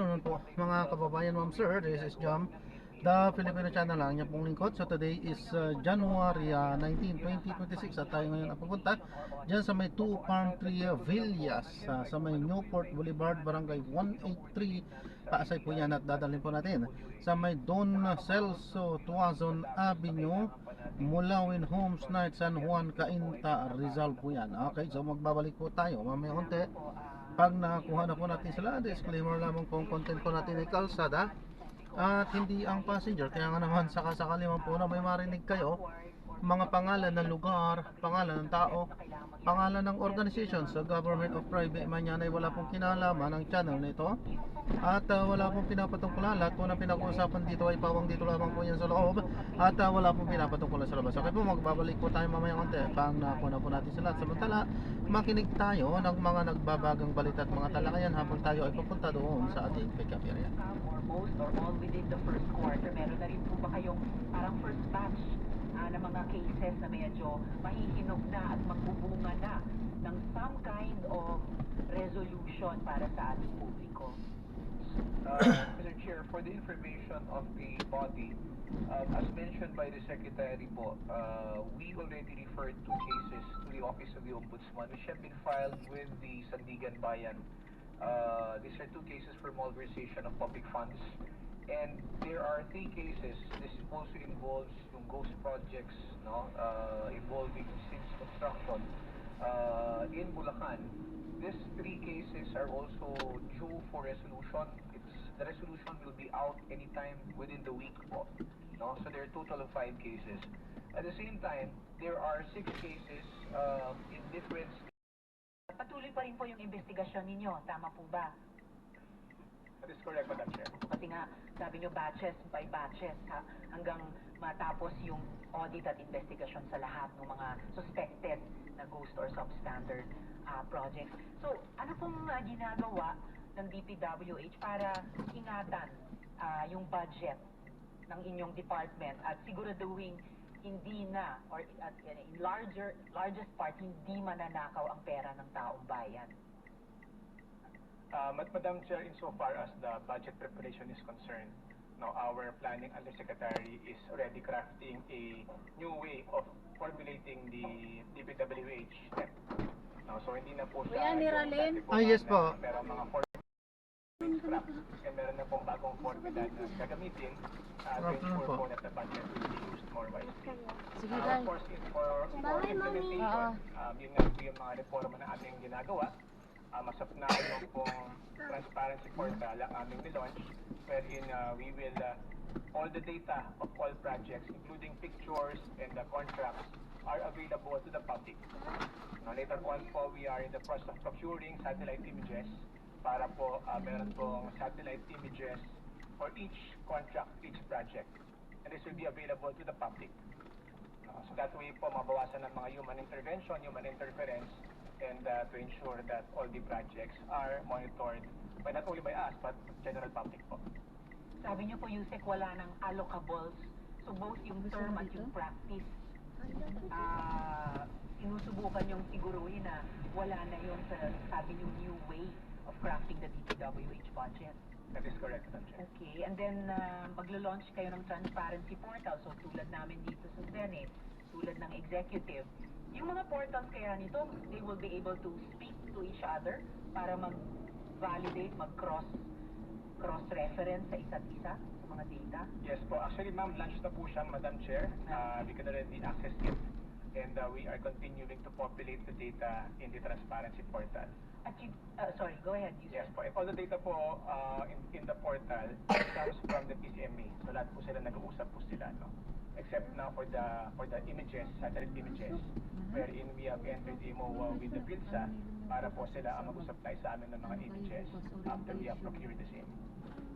afternoon po mga kababayan, ma'am sir. This is Jam, the Filipino channel lang niya pong lingkod. So today is January 19, 2026 at tayo ngayon napupunta dyan sa may 2 Palm Tree Villas sa may Newport Boulevard, Barangay 183 Paasay po yan, at dadalhin po natin sa may Don Celso Tuazon Avenue, Mulawin Homes Night, San Juan, Cainta, Rizal po yan. Okay, so magbabalik po tayo mamaya konti pag nakakuha na po natin sila. Disclaimer lamang po, ang content po natin ay kalsada at hindi ang passenger. Kaya nga naman sakasakali man po na may marinig kayo mga pangalan ng lugar, pangalan ng tao, pangalan ng organization sa government of private man yan, ay wala pong kinalaman ang channel nito at wala pong pinapatungkulan. Lahat po na pinag-uusapan dito ay pawang dito lamang po yan sa loob at wala pong pinapatungkulan sa labas. Okay po, magbabalik po tayo mamaya konti pang nakuha na po natin sila. Samantala, makinig tayo ng mga nagbabagang balita at mga talakayan habang tayo ay papunta doon sa ating pick-up area. Or most or all within the first quarter, meron na rin po ba kayong parang first batch na mga cases na medyo mahihinog na at magbubunga na ng some kind of resolution para sa ating publiko? Mr. Chair, for the information of the body, as mentioned by the Secretary po, we already referred two cases to the Office of the Ombudsman, which have been filed with the Sandigan Bayan. These are two cases for malversation of public funds. And there are three cases. This also involves yung ghost projects, no, involving SIMS construction in Bulacan. These three cases are also due for resolution. The resolution will be out anytime within the week po, no? So there are a total of 5 cases. At the same time, there are 6 cases in different states. Patuloy pa rin po yung investigasyon ninyo, tama po ba? That is correct, Madam Chair. Kasi nga, sabi nyo batches by batches, ha? Hanggang matapos yung audit at investigasyon sa lahat ng mga suspected na ghost or substandard projects. So, ano pong ginagawa ng DPWH para ingatan yung budget ng inyong department at siguraduhin hindi na, or in largest part, hindi mananakaw ang pera ng taong bayan? Madam Chair, insofar as the budget preparation is concerned, now our planning undersecretary is already crafting a new way of formulating the DPWH step. Now, so hindi na po siya Yes po. Meron mga scrap, and meron na pong bagong formula na gagamitin to ensure po that the budget will be used more wisely. Of course, for implementation, yun nga po yung mga reforma na aming ginagawa. Masapnahan mo pong transparency portal ang aming nilaunch, wherein we will all the data of all projects, including pictures and the contracts, are available to the public. Now, later on po, we are in the process of procuring satellite images para po meron pong satellite images for each contract, each project. And this will be available to the public. So that way po, mabawasan ng mga human intervention, human interference, and to ensure that all the projects are monitored by not only by us, but general public po. Sabi niyo po, Yusek, wala ng allocables. So both yung term at yung practice, sinusubukan yung siguruhin na wala na yung sabi niyo new way of crafting the DPWH budget. That is correct, Madam Chair. Okay, and then maglo-launch kayo ng transparency portal. So tulad namin dito sa Senate, tulad ng executive, yung mga portals kaya nito, they will be able to speak to each other para mag-validate, cross-reference sa isa't isa sa mga data? Yes po. Actually, ma'am, launch na po siya, Madam Chair. We can already access it. And we are continuing to populate the data in the transparency portal. At sorry, go ahead. Yes po. All the data po in the portal comes from the PCMA. So lahat po sila nag-uusap po sila, no? Except now for the images, satellite images, wherein we have entered the MOA with the PILSA para po sila ang mag-supply sa amin ng mga images after we have procured the same.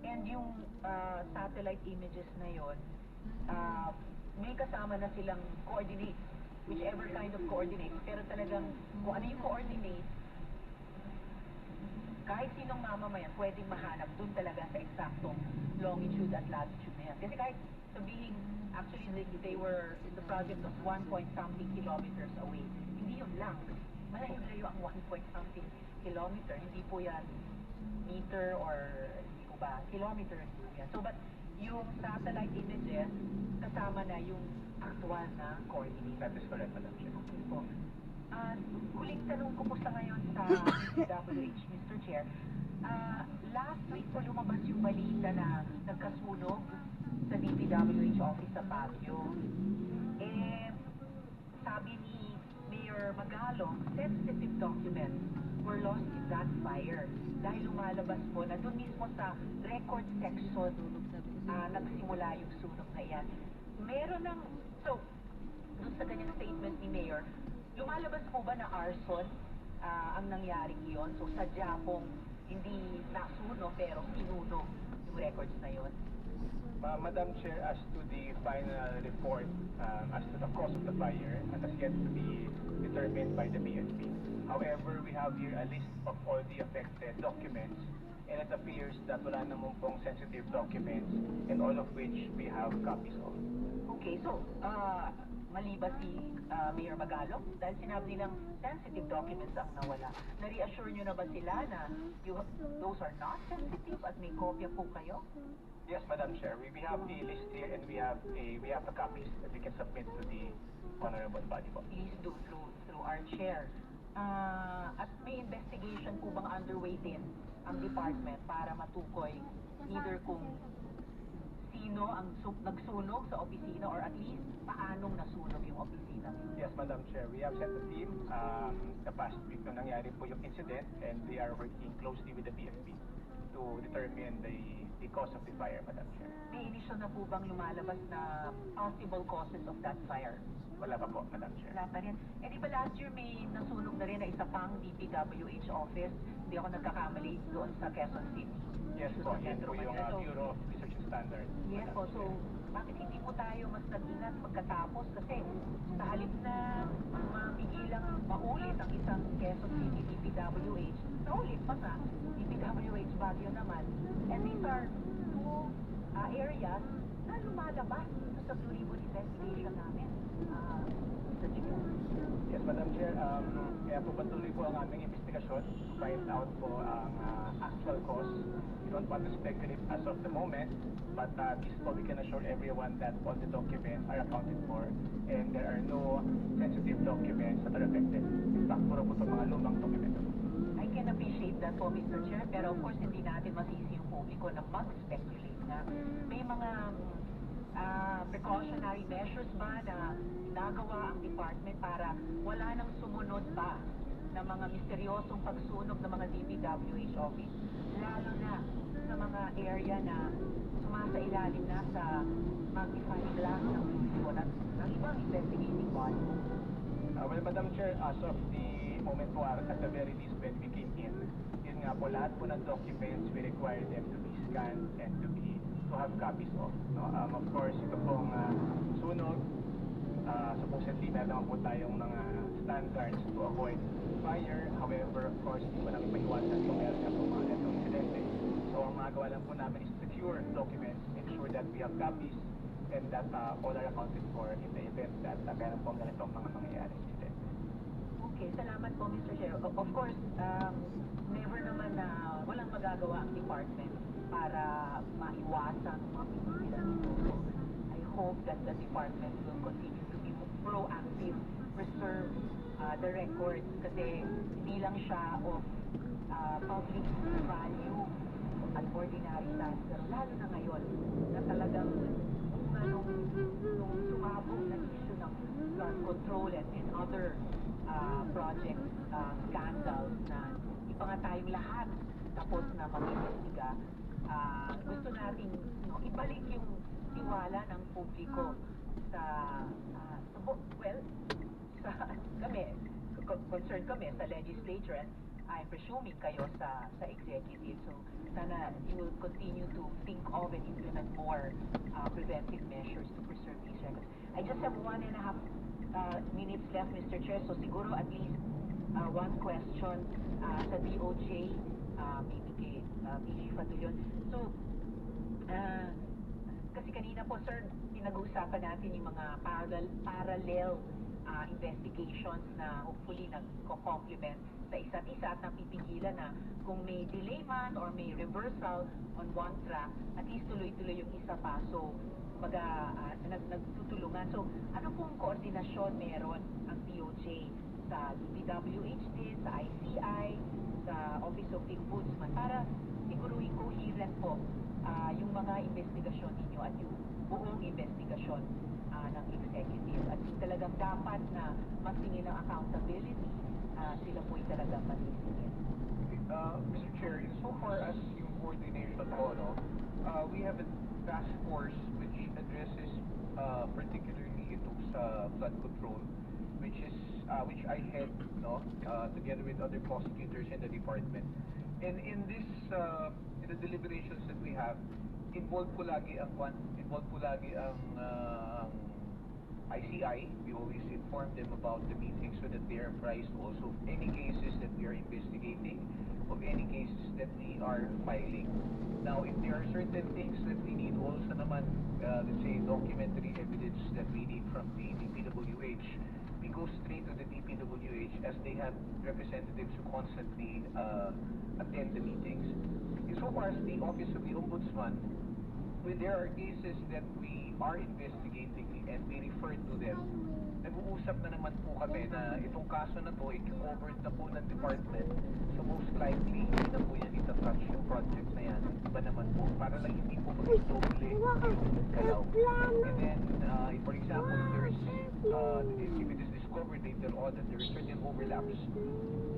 And yung satellite images na yon, may kasama na silang coordinates, whichever kind of coordinates, pero talagang kung ano yung coordinates, kahit sinong mamamayan pwedeng mahanap dun talaga sa eksaktong longitude at latitude na yan. Kasi kahit sabihin, actually they were in the project of 1 point something kilometers away. Hindi yun lang. Malayo-layo ang 1 point something kilometer. Hindi po yan meter or hindi ko ba? Kilometers po yan. So, but yung satellite images, kasama na yung actual na coordinates. That is correct, Madam Chair. Okay po. Huling tanong ko po sa ngayon sa DPWH, Mr. Chair. Last week po lumabas yung balita na nagkasunog sa DPWH office sa Baguio. Eh, sabi ni Mayor Magalong, sensitive documents were lost in that fire. Dahil lumalabas po na doon mismo sa record section nagsimula yung sunog na yan. Meron ng, so, doon sa ganyang statement ni Mayor, lumalabas po ba na arson ang nangyaring iyon? So, sadya pong hindi nasunog pero sinunog yung records na yon. Madam Chair, as to the final report, as to the cause of the fire, it has yet to be determined by the BSP. However, we have here a list of all the affected documents, and it appears that wala naman pong sensitive documents, and all of which we have copies of. Okay, so, mali ba si Mayor Magalong? Dahil sinabi nilang sensitive documents ang nawala. Na-reassure nyo na ba sila na those are not sensitive at may kopya po kayo? Yes, Madam Chair, we have the list here, and we have the copies that we can submit to the honorable body po. Please do through our chair. At may investigation po bang underway din ang department para matukoy either kung sino ang nagsunog sa opisina or at least paanong nasunog yung opisina? Yes, Madam Chair, we have sent a team the past week nung nangyari po yung incident, and they are working closely with the BSP to determine the cause of the fire, Madam Chair. May inisyo na po bang lumalabas na possible causes of that fire? Wala pa po, Madam Chair. Wala pa rin. Eh di ba last year may nasunog na rin na isa pang DPWH office? Hindi ako nagkakamali doon sa Quezon City. Yes Doon po, sa yan Centro po yung Manila. So, Bureau of Research and Standards. yes po, so bakit hindi po tayo mas nag-ingat pagkatapos? Kasi sa halip na mapigilang maulit ang isang Quezon City DPWH, naulit pa sa DPWH Baguio naman. And these are two areas na lumalabas dito sa Blue Ribbon investigation namin. Mr. Chair. Yes, Madam Chair, kaya po patuloy po ang aming investigasyon to find out po ang actual cause. We don't want to speculate as of the moment, but at least po we can assure everyone that all the documents are accounted for, and there are no sensitive documents that are affected. In fact, puro po itong mga lumang dokumento. I can appreciate that po, Mr. Chair, pero of course hindi natin masisi yung publiko na mag-speculate na may mga precautionary measures ba na ginagawa ang department para wala nang sumunod pa na mga misteryosong pagsunog ng mga DPWH office, lalo na sa mga area na sumasailalim na sa magnifying glass ng Luzon at ng ibang investigating body. Well, Madam Chair, as of the moment po, at the very least when we came in, yun nga po, lahat po ng documents, we require them to be scanned and to have copies of. No? Of course, ito pong sunog, supposedly meron naman po tayong mga standards to avoid fire. However, of course, hindi po namin maiwasan kung meron na po mga ganitong insidente. So, ang magawa lang po namin is secure documents, ensure that we have copies, and that all are accounted for in the event that meron po ganitong mga mangyayari incident. Okay, salamat po, Mr. Chair. Of course, never naman na walang magagawa ang department para maiwasan ang mga pinigilan nito. So, I hope that the department will continue to be proactive, preserve the records, kasi hindi lang siya of public value at ordinary size, pero lalo na ngayon na talagang nung sumabog na issue ng flood control and other project scandals na iba nga tayong lahat tapos na mag-imbestiga. Gusto nating ibalik yung tiwala ng publiko sa kami, concerned kami sa legislature, and I'm presuming kayo sa executive. So sana you will continue to think of and implement more preventive measures to preserve these records. I just have 1.5 minutes left, Mr. Chair, so siguro at least one question sa DOJ, maybe kay PG Fatulion. So, kasi kanina po, sir, pinag-uusapan natin yung mga parallel investigations na hopefully nagko-complement sa isa't isa at napipigilan na kung may delay man or may reversal on one track, at least tuloy-tuloy yung isa pa. So, nagtutulungan. So, ano pong koordinasyon meron ang DOJ sa DPWH din, sa ICI, sa Office of the Ombudsman para siguruhin coherent po yung mga investigasyon ninyo at yung buong investigasyon ng executive at yung talagang dapat na magsingil ng accountability, sila po'y talagang masisingil. Mr. Chair, so far as yung coordination po, no, we have a task force which addresses particularly itong sa flood control, which I head, no, together with other prosecutors in the department. And in this, in the deliberations that we have, involved po lagi ang ICI. We always inform them about the meeting so that they are apprised also of any cases that we are investigating, of any cases that we are filing. Now, if there are certain things that we need also naman, let's say documentary evidence that we need from the DPWH, we go straight to the DPWH as they have representatives who constantly attend the meetings. So far as the Office of the Ombudsman, when there are cases that we are investigating and we refer to them, nag-uusap na naman po kami na itong kaso na to, i-covered na po ng department. So most likely, hindi na po yan itatouch yung project na yan. Iba naman po, para lang hindi po mag-doble yung galaw. And then, for example, if it is discovered later on that there are certain overlaps,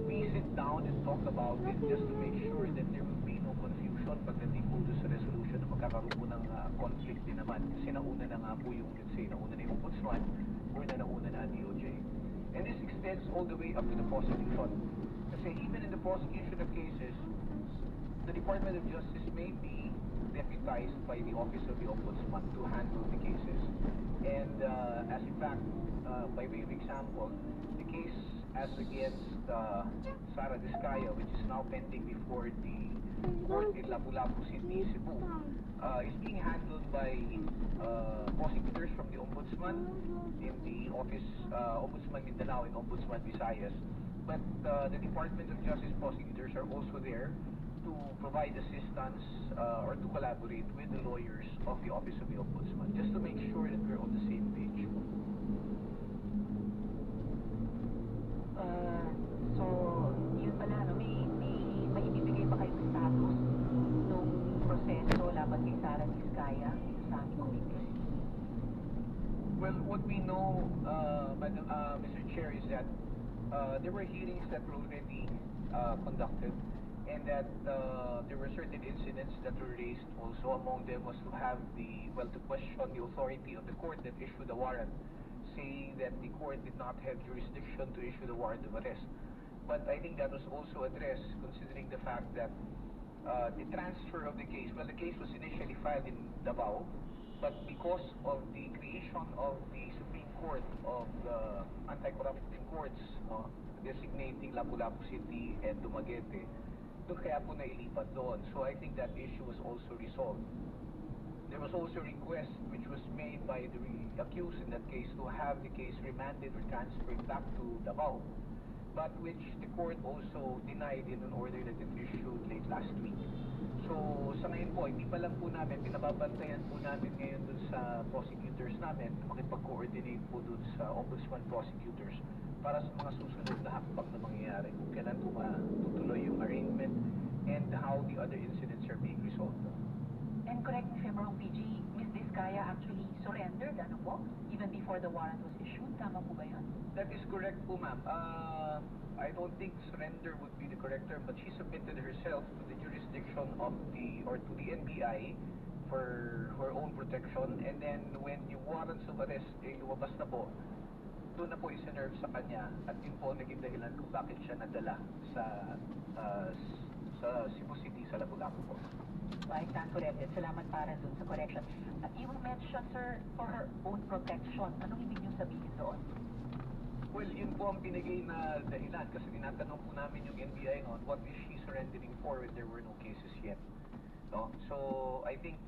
we sit down and talk about it just to make sure that there will be no confusion pagdating po sa resolution na magkakaroon po ng conflict din naman. Kasi nauna na nga po yung, let's say, nauna na yung Ombudsman or nauna na ang DOJ. And this extends all the way up to the prosecution. Kasi even in the prosecution of cases, the Department of Justice may be deputized by the Office of the Ombudsman to handle the cases. And as in fact, by way of example, the case as against Sara Diskaya, which is now pending before the court in Lapu-Lapu City, Cebu, is being handled by prosecutors from the Ombudsman in the Office, Ombudsman Mindanao and Ombudsman Visayas. But the Department of Justice prosecutors are also there to provide assistance or to collaborate with the lawyers of the Office of the Ombudsman, just to make sure that we're on the same page. So, yun pala, no? May ibibigay ba kayong status nung proseso laban kay Sara Diskaya sa aming committee? Well, what we know, Mr. Chair, is that there were hearings that were already conducted, and that there were certain incidents that were raised also. Among them was to have to question the authority of the court that issued the warrant, saying that the court did not have jurisdiction to issue the warrant of arrest. But I think that was also addressed considering the fact that the transfer of the case, well, the case was initially filed in Davao, but because of the creation of the Supreme Court of the Anti-Corruption Courts, designating Lapu-Lapu City and Dumaguete, doon kaya po nailipat doon. So I think that issue was also resolved. There was also a request which was made by the accused in that case to have the case remanded or transferred back to Davao, but which the court also denied in an order that it issued late last week. So sa ngayon po, hindi pa lang po namin, pinababantayan po namin ngayon dun sa prosecutors namin, makipag-coordinate po dun sa ombudsman prosecutors para sa mga susunod na hakbang na mangyayari, kung kailan po matutuloy yung arraignment and how the other incidents are being resolved. And correct me if I'm wrong, PG, Ms. Diskaya actually surrendered, ano po? Even before the warrant was issued, tama po ba yun? That is correct po, ma'am. I don't think surrender would be the correct term, but she submitted herself to the jurisdiction of to the NBI for her own protection, and then when yung warrants of arrest lumabas na po, doon na po isinerve sa kanya, at yun po naging dahilan kung bakit siya nadala sa Cebu City, sa Lapu-Lapu po. I stand corrected. Salamat para dun sa correction. At you mentioned, sir, for her own protection. Anong ibig niyo sabihin doon? Well, yun po ang binigay na dahilan kasi tinatanong po namin yung NBI on what is she surrendering for when there were no cases yet. No? So, I think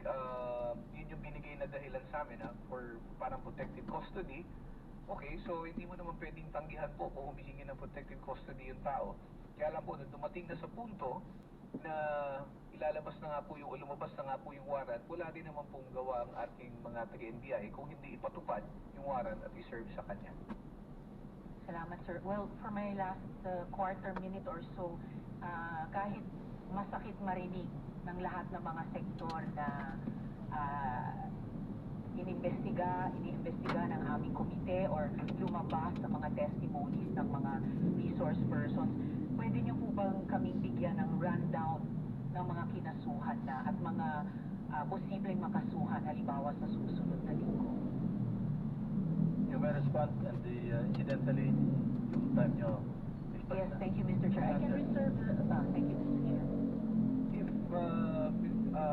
yun yung binigay na dahilan sa amin for parang protected custody. Okay, so hindi mo naman pwedeng tanggihan po kung humihingi ng protected custody yung tao. Kaya lang po, nung dumating na sa punto na ilalabas na nga po yung, o lumabas na nga po yung warrant, wala din naman pong gawa ang ating mga taga-NBI kung hindi ipatupad yung warrant at iserve sa kanya. Salamat, sir. Well, for my last quarter minute or so, kahit masakit marinig ng lahat ng mga sektor na iniimbestiga ng aming komite or lumabas sa mga testimonies ng mga resource persons, pwede niyo po bang kaming bigyan ng rundown ng mga kinasuhan na at mga posibleng makasuhan halimbawa sa susunod na linggo? You may respond and incidentally, yung time nyo. Yes, thank you, Mr. Chair. I can reserve thank you, Mr. Chair. If,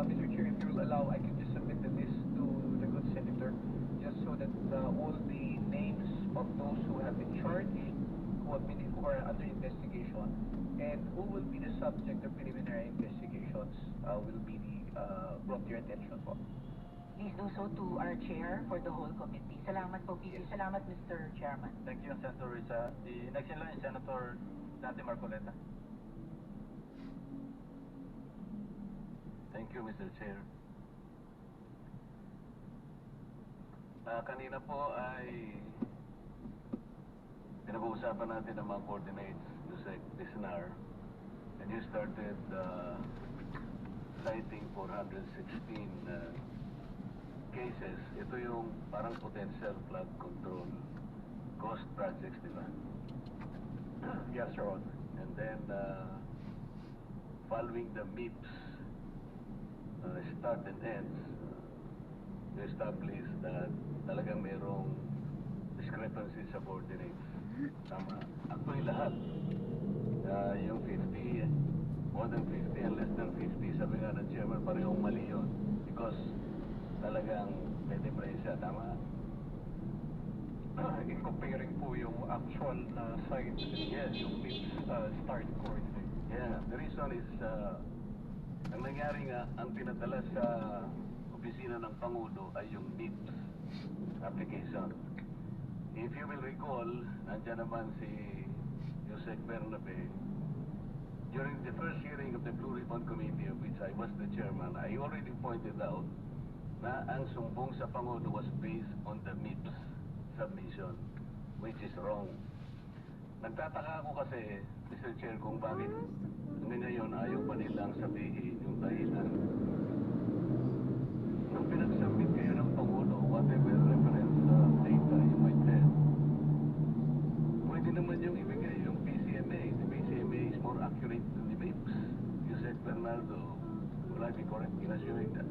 Mr. Chair, if you will allow, I can just submit the list to the good senator, just so that all the names of those who have been charged, who are under investigation, and who will be the subject of preliminary investigations will be brought to your attention po. Please do so to our chair for the whole committee. Salamat po, Vice. Salamat, Mr. Chairman. Thank you, Senator Risa. The next in line is Senator Dante Marcoleta. Thank you, Mr. Chair. Kanina po ay pinag-uusapan natin ang mga coordinates Yusek Disnar, and you started citing 416 cases. Ito yung parang potential flood control cost projects, di ba? Yes, Your Honor. And then following the MIPS start and ends, to establish that talagang mayroong discrepancy sa coordinates. Tama. Actually lahat. Yung 50, more than 50 and less than 50, sabi nga ng chairman, parehong mali yun. Because talagang may diferensya. Tama. In comparing po yung actual site, Yes. yung MIPS start coordinate. Yeah. The reason is, ang nangyari nga, ang pinadala sa opisina ng Pangulo ay yung MIPS application. If you will recall, nandiyan naman si Yusek Bernabe. During the first hearing of the Blue Ribbon Committee, of which I was the chairman, I already pointed out na ang sumbong sa Pangulo was based on the MIPS submission, which is wrong. Nagtataka ako kasi, Mr. Chair, kung bakit hanggang ngayon ayaw pa nilang sabihin yung dahilan. Nung pinagsubmit kayo ng Pangulo, whatever reference data you might have, pwede naman yung ibigay yung PCMA. The PCMA is more accurate than the MIPS. You said, Bernardo, will I be correct in assuming that?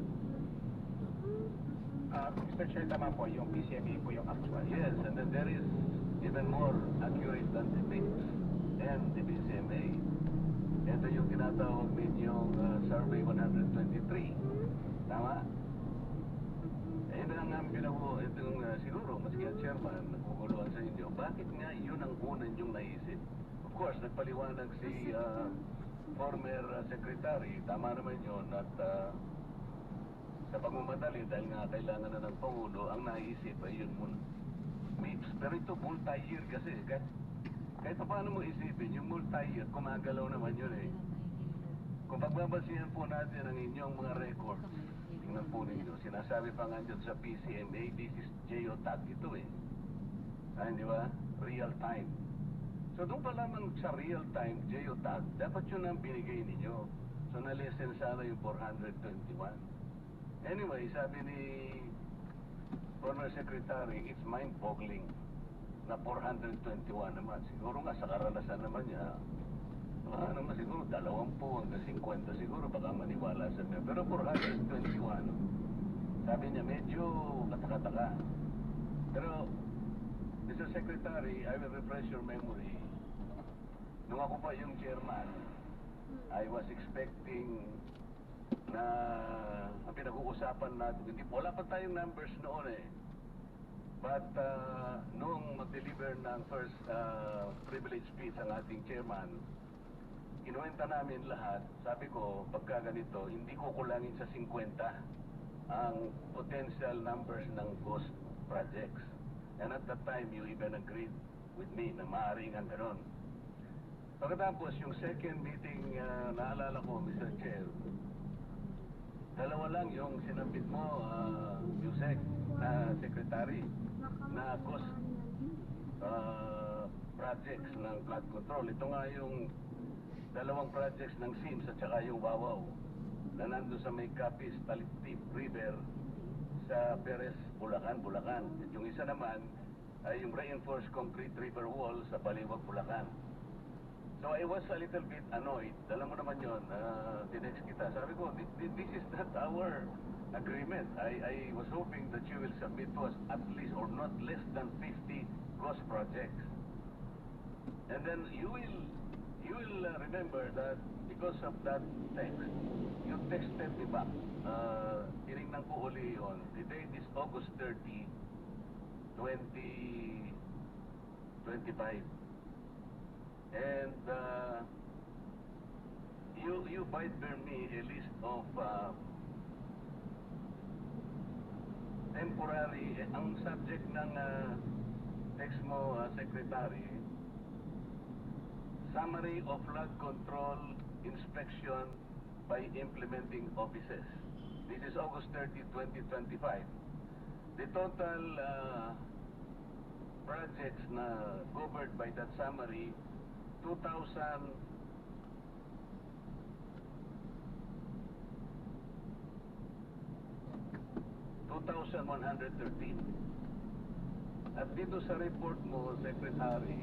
Mr. Chair, tama po, yung PCMA po yung actual. Yes, and then there is even more accurate than the MIPS and the PCMA. Ito yung tinatawag ninyong Survey 123. Tama? Eh, ito lang ang itong siguro, maski ang chairman, naguguluhan sa inyo, bakit nga yun ang unang yung naisip? Of course, nagpaliwanag si former secretary, tama naman yun, at sa pagmamadali, dahil nga kailangan na ng Pangulo, ang naisip ay yun muna. MIPS, pero ito multi-year kasi, kahit paano mo isipin, yung multi-year, kumagalaw naman yun eh. Kung pagbabasihan po natin ang inyong mga records, tingnan po ninyo, sinasabi pa nga dyan sa PCMA, this is geotag ito eh. Di ba? Real time. So doon pa lamang sa real time, geotag, dapat yun ang binigay ninyo. So na-listen sana yung 421. Anyway, sabi ni former secretary, it's mind-boggling na 421 naman. Siguro nga sa karanasan naman niya, naman siguro 20 hanggang 50 siguro baka maniwala sa niya. Pero 421, sabi niya medyo katakataka. Pero, Mr. Secretary, I will refresh your memory. Nung ako pa yung chairman, I was expecting na ang pinag-uusapan natin, wala pa tayong numbers noon eh. But nung mag-deliver ng first privilege speech ang ating chairman, kinuwenta namin lahat. Sabi ko, pagka ganito, hindi ko kulangin sa 50 ang potential numbers ng ghost projects. And at that time, you even agreed with me na maaaring ang ganon. Pagkatapos, yung second meeting, naalala ko, Mr. Chair, dalawa lang yung sinabit mo, Yusek, na secretary, na cost projects ng flood control. Ito nga yung dalawang projects ng SIMS at saka yung Wawaw na nandun sa may Capiz, Talitip River sa Perez, Bulacan. At yung isa naman ay yung reinforced concrete river wall sa Baliwag, Bulacan. So I was a little bit annoyed. Alam mo naman yun, tinext kita. Sabi ko, this is not our agreement. I was hoping that you will submit to us at least or not less than 50 cost projects. And then you will remember that because of that text, you texted me back. Tinignan ko uli yun. The date is August 30, 2025. And you bite me a list of temporary, ang subject ng text mo, Secretary, Summary of Flood Control Inspection by Implementing Offices. This is August 30, 2025. The total projects na covered by that summary, 2,113. At dito sa report mo, Secretary,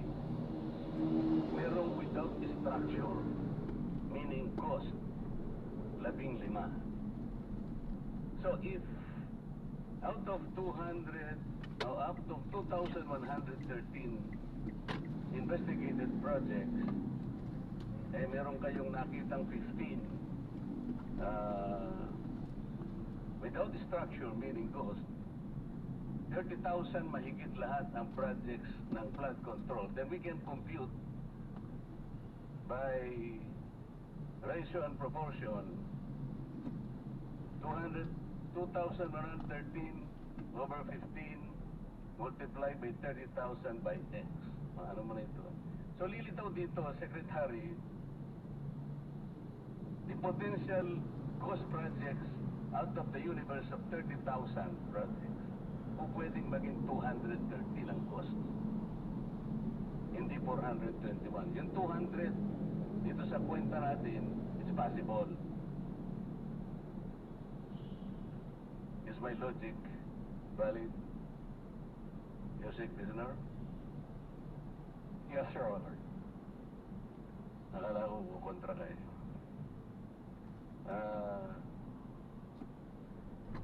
merong without structure, meaning cost, 15. So if out of 2,113 investigated projects, meron kayong nakitang 15 without structure, meaning cost, 30,000 mahigit lahat ang projects ng flood control. Then we can compute by ratio and proportion 2,113 over 15 multiplied by 30,000 by X. Ano mo na ito? So lilitaw dito, Secretary, the potential cost projects out of the universe of 30,000 projects, o pwedeng maging 230 lang cost. Hindi 421. Yung 200, dito sa kwenta natin, it's possible. Is my logic valid? Music listener? Yes, Your Honor. Nakala ko kontra kayo.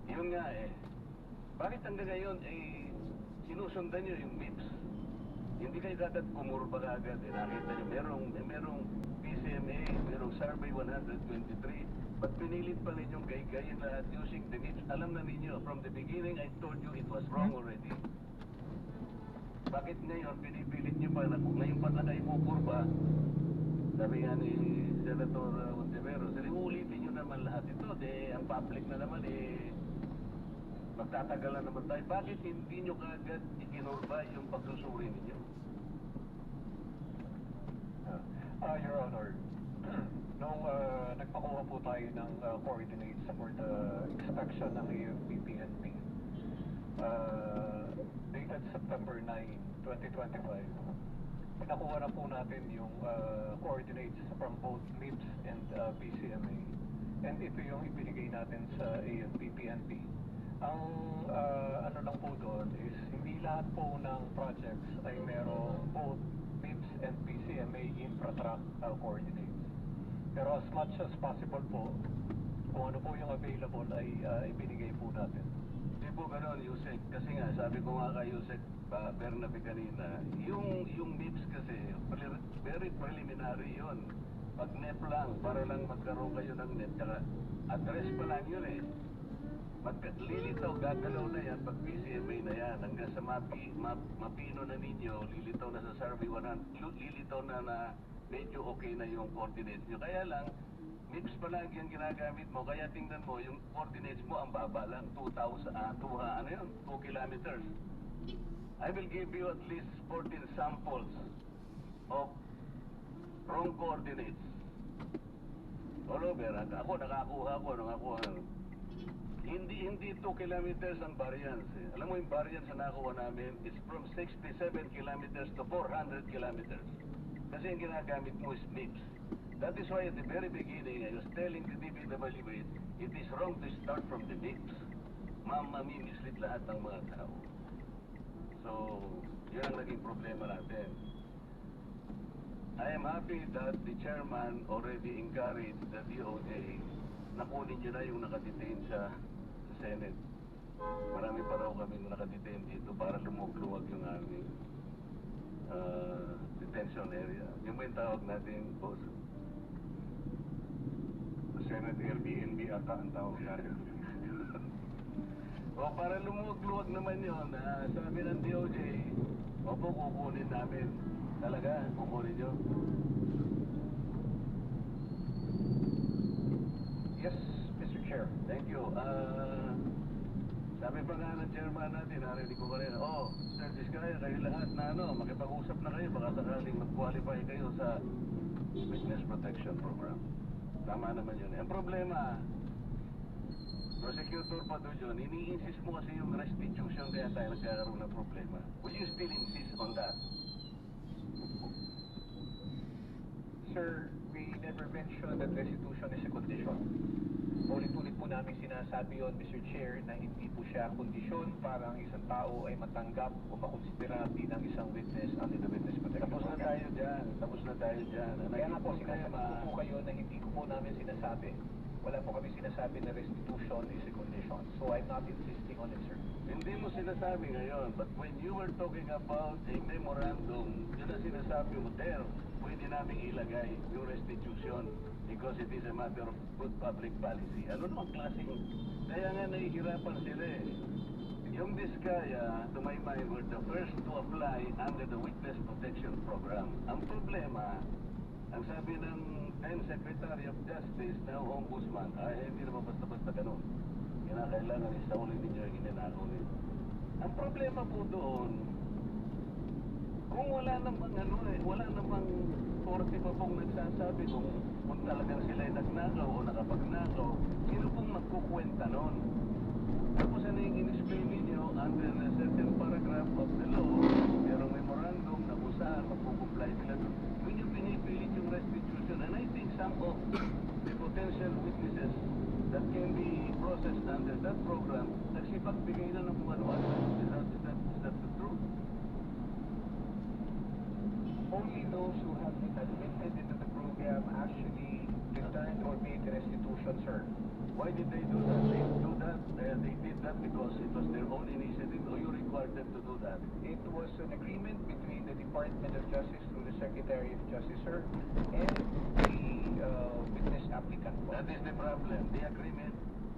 Yun nga bakit hanggang ngayon sinusundan nyo yung MIPS? Hindi kayo kagad kumurba kagad. Nakita nyo, merong PCMA, merong Survey 123, but pinilit pa ninyong gay-gayin lahat using the MIPS. Alam na ninyo, from the beginning, I told you it was wrong already. Bakit ngayon, pinipilit nyo pa na ngayon pa na kayo pupurba? Sabi nga ni Senator Ontiveros, ulitin nyo naman lahat ito. Ang public na naman magtatagal na naman tayo. Bakit hindi nyo kaagad ikinurba yung pagsusuri ninyo? Your Honor, nung nagpakuha po tayo ng coordinates for the inspection ng AFP-PNP, dated September 9, 2025, pinakuha na po natin yung coordinates from both MIPS and PCMA. And ito yung ibinigay natin sa AFP-PNP. Ang ano lang po doon is hindi lahat po ng projects ay merong both MIPS and PCMA infra-track coordinates. Pero as much as possible po, kung ano po yung available ay ibinigay po natin. Hindi po gano'n, Yusek. Kasi nga, sabi ko nga kay Yusek Bernabe kanina, yung MIPS kasi, very preliminary yun. Pag NEP lang, para lang magkaroon kayo ng NEP, tsaka address pa lang yun lilitaw, gagalaw na yan pag PCMA na yan. Hanggang sa mapino na ninyo, lilitaw na sa survey 100, lilitaw na medyo okay na yung coordinates nyo. Kaya lang, MIPS pa lang yung ginagamit mo, kaya tingnan mo, yung coordinates mo ang baba lang, 2 kilometers. I will give you at least 14 samples of wrong coordinates. All over, ako nakakuha ko nung ako, hindi 2 kilometers ang variance. Alam mo yung variance na nakuha namin is from 67 kilometers to 400 kilometers. Kasi yung ginagamit mo is MIPS. That is why at the very beginning, I was telling the DPWH, it is wrong to start from the MIPS. Mamimislead lahat ng mga tao. So, yun ang naging problema natin. I am happy that the chairman already encouraged the DOJ na kunin nyo na yung nakadetain sa Senate. Marami pa raw kami na nakadetain dito para lumugluwag yung aming detention area. Yung may tawag natin, boss. Senate Airbnb ata ang tawag natin. O para lumugluwag naman yun, sabi ng DOJ, opo, kukunin namin. Talaga, kukunin nyo. Yes, Mr. Chair. Thank you. Sabi pa nga ng chairman natin, narinig ko kanina, Sir Vizcaya, kayo lahat na makipag-usap na kayo, baka sakaling mag-qualify kayo sa Witness Protection Program. Tama naman yun. Ang problema, Prosecutor Padulyon, ini-insist mo kasi yung restitution kaya tayo nagkakaroon ng problema. Will you still insist on that? Sir, we never mentioned that restitution is a condition. Ulit-ulit po namin sinasabi yon, Mr. Chair, na hindi po siya kondisyon para ang isang tao ay matanggap o makonsidera bilang isang witness under the Witness Protection Tapos na Program. tayo dyan. Tapos na tayo dyan. Kaya nga po, sinasabi ko po kayo na hindi ko po namin sinasabi. Wala po kami sinasabi na restitution is a condition. So I'm not insisting on it, sir. Hindi mo sinasabi ngayon, but when you were talking about a memorandum, yun ang sinasabi mo there, pwede namin ilagay yung restitution because it is a matter of good public policy. Ano namang klaseng? Kaya nga nahihirapan sila eh. Yung Vizcaya, to my mind, were the first to apply under the Witness Protection Program. Ang problema, ang sabi ng then Secretary of Justice, now Ombudsman, hindi naman basta-basta ganun. Kinakailangan isaulin ninyo yung ininakaw ninyo. Ang problema po doon, kung wala namang wala namang korte pa pong nagsasabi kung talagang sila ay nagnakaw o nakapagnakaw, sino pong magkukwenta noon? Tapos ano yung in-explain ninyo under a certain paragraph of the law, merong memorandum na kung saan magkukumply sila doon. Yun yung pinipilit yung restitution. And I think some of the potential witnesses that can be processed under that program, nagsipagbigay na ng kung ano-ano. Is that the truth? Only those who have been admitted into the program actually returned or made restitution, sir. Why did they do that? They did that because it was their own initiative, or you required them to do that? It was an agreement between the Department of Justice through the Secretary of Justice, sir, and the witness applicant. That is the problem. The agreement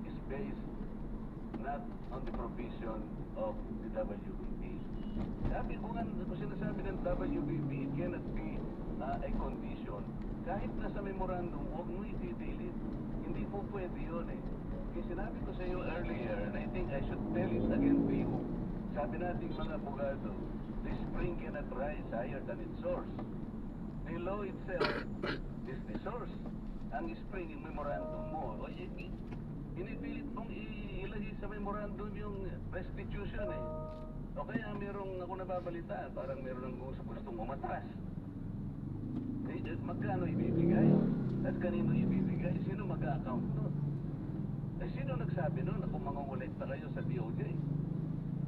is based not on the provision of the WBP. Sabi ko nga, kung sinasabi ng WBP, it cannot be a condition. Kahit nasa memorandum, huwag mo i-delete. Hindi po pwede yun eh. Kasi sinabi ko sa iyo earlier, and I think I should tell it again to you, sabi nating mga abogado, the spring cannot rise higher than its source. The law itself is the source. Ang spring, yung memorandum mo, o pinipilit mong ilagay sa memorandum yung restitution eh. O kaya merong ako nababalitaan, parang meron ng gustong umatras. Magkano ibibigay? At kanino ibibigay? Sino mag-account nun? Sino nagsabi nun na kung mangungulekta kayo sa DOJ?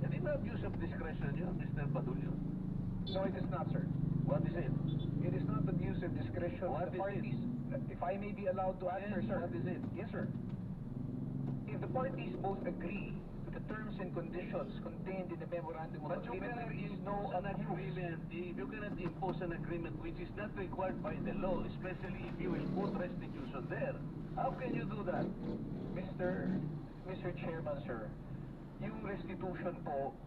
Hindi ba abuse of discretion yun, Mr. Padulyon? No, it is not, sir. What is it? It is not abuse of discretion of What the is parties. If I may be allowed to answer, Yes, sir. what is it? Yes, sir. If the parties both agree to the terms and conditions contained in the memorandum of But you agreement, cannot there is no impose an abuse. agreement. You cannot impose an agreement which is not required by the law, especially if you will put restitution there. How can you do that? Mr. Chairman, sir, yung restitution po,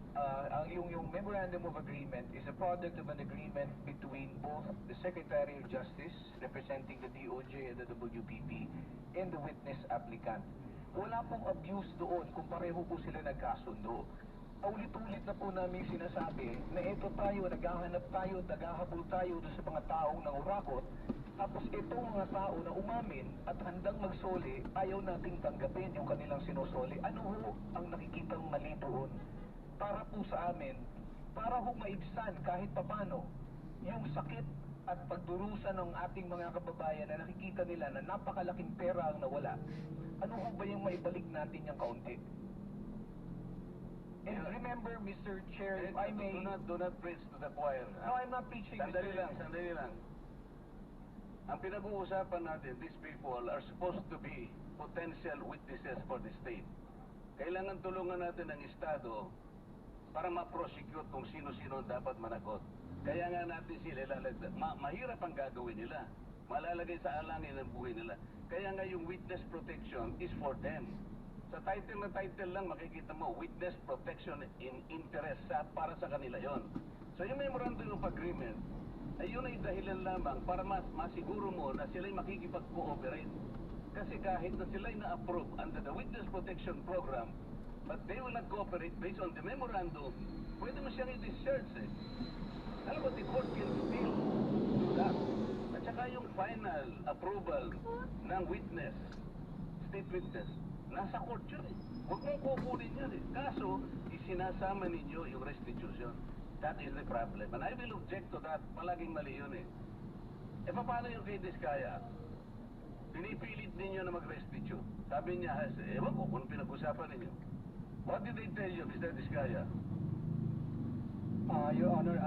yung memorandum of agreement is a product of an agreement between both the Secretary of Justice, representing the DOJ and the WPP, and the witness applicant. Wala pong abuse doon kung pareho po sila nagkasundo. Ulit-ulit na po namin sinasabi na ito tayo, naghahanap tayo, naghahabol tayo doon sa mga taong nangurakot Tapos itong mga tao na umamin at handang magsoli, ayaw nating tanggapin yung kanilang sinusoli. Ano ho ang nakikitang mali doon? Para po sa amin, para ho maibsan kahit papano yung sakit at pagdurusa ng ating mga kababayan na nakikita nila na napakalaking pera ang nawala. Ano ho ba yung maibalik natin yung kaunti? And remember, Mr. Chair, if I may... Do not preach to the choir. No, I'm not preaching, Sandali Mr. lang, sandali lang. Ang pinag-uusapan natin, these people are supposed to be potential witnesses for the state. Kailangan tulungan natin ang Estado para ma-prosecute kung sino-sino ang dapat managot. Kaya nga natin sila ilalagay. Mahirap ang gagawin nila. Malalagay sa alangin ang buhay nila. Kaya nga yung witness protection is for them. Sa title na title lang makikita mo, witness protection in interest para sa kanila yon. So yung memorandum of agreement, ay yun ay dahilan lamang para masiguro mo na sila'y makikipag-cooperate. Kasi kahit na sila'y na-approve under the Witness Protection Program, but they will not cooperate based on the memorandum, pwede mo siyang i-discharge eh. Alam mo, the court can still do that. At saka yung final approval ng witness, state witness, nasa court yun eh. Huwag mong kukunin yan eh. Kaso, isinasama ninyo yung restitution. That is the problem. And I will object to that. Palaging mali yun eh. E paano yung kay Diskaya? Pinipilit ninyo na mag-restitute. Sabi niya, ewan ko kung pinag-usapan ninyo. What did they tell you, Mr. Diskaya? Your Honor,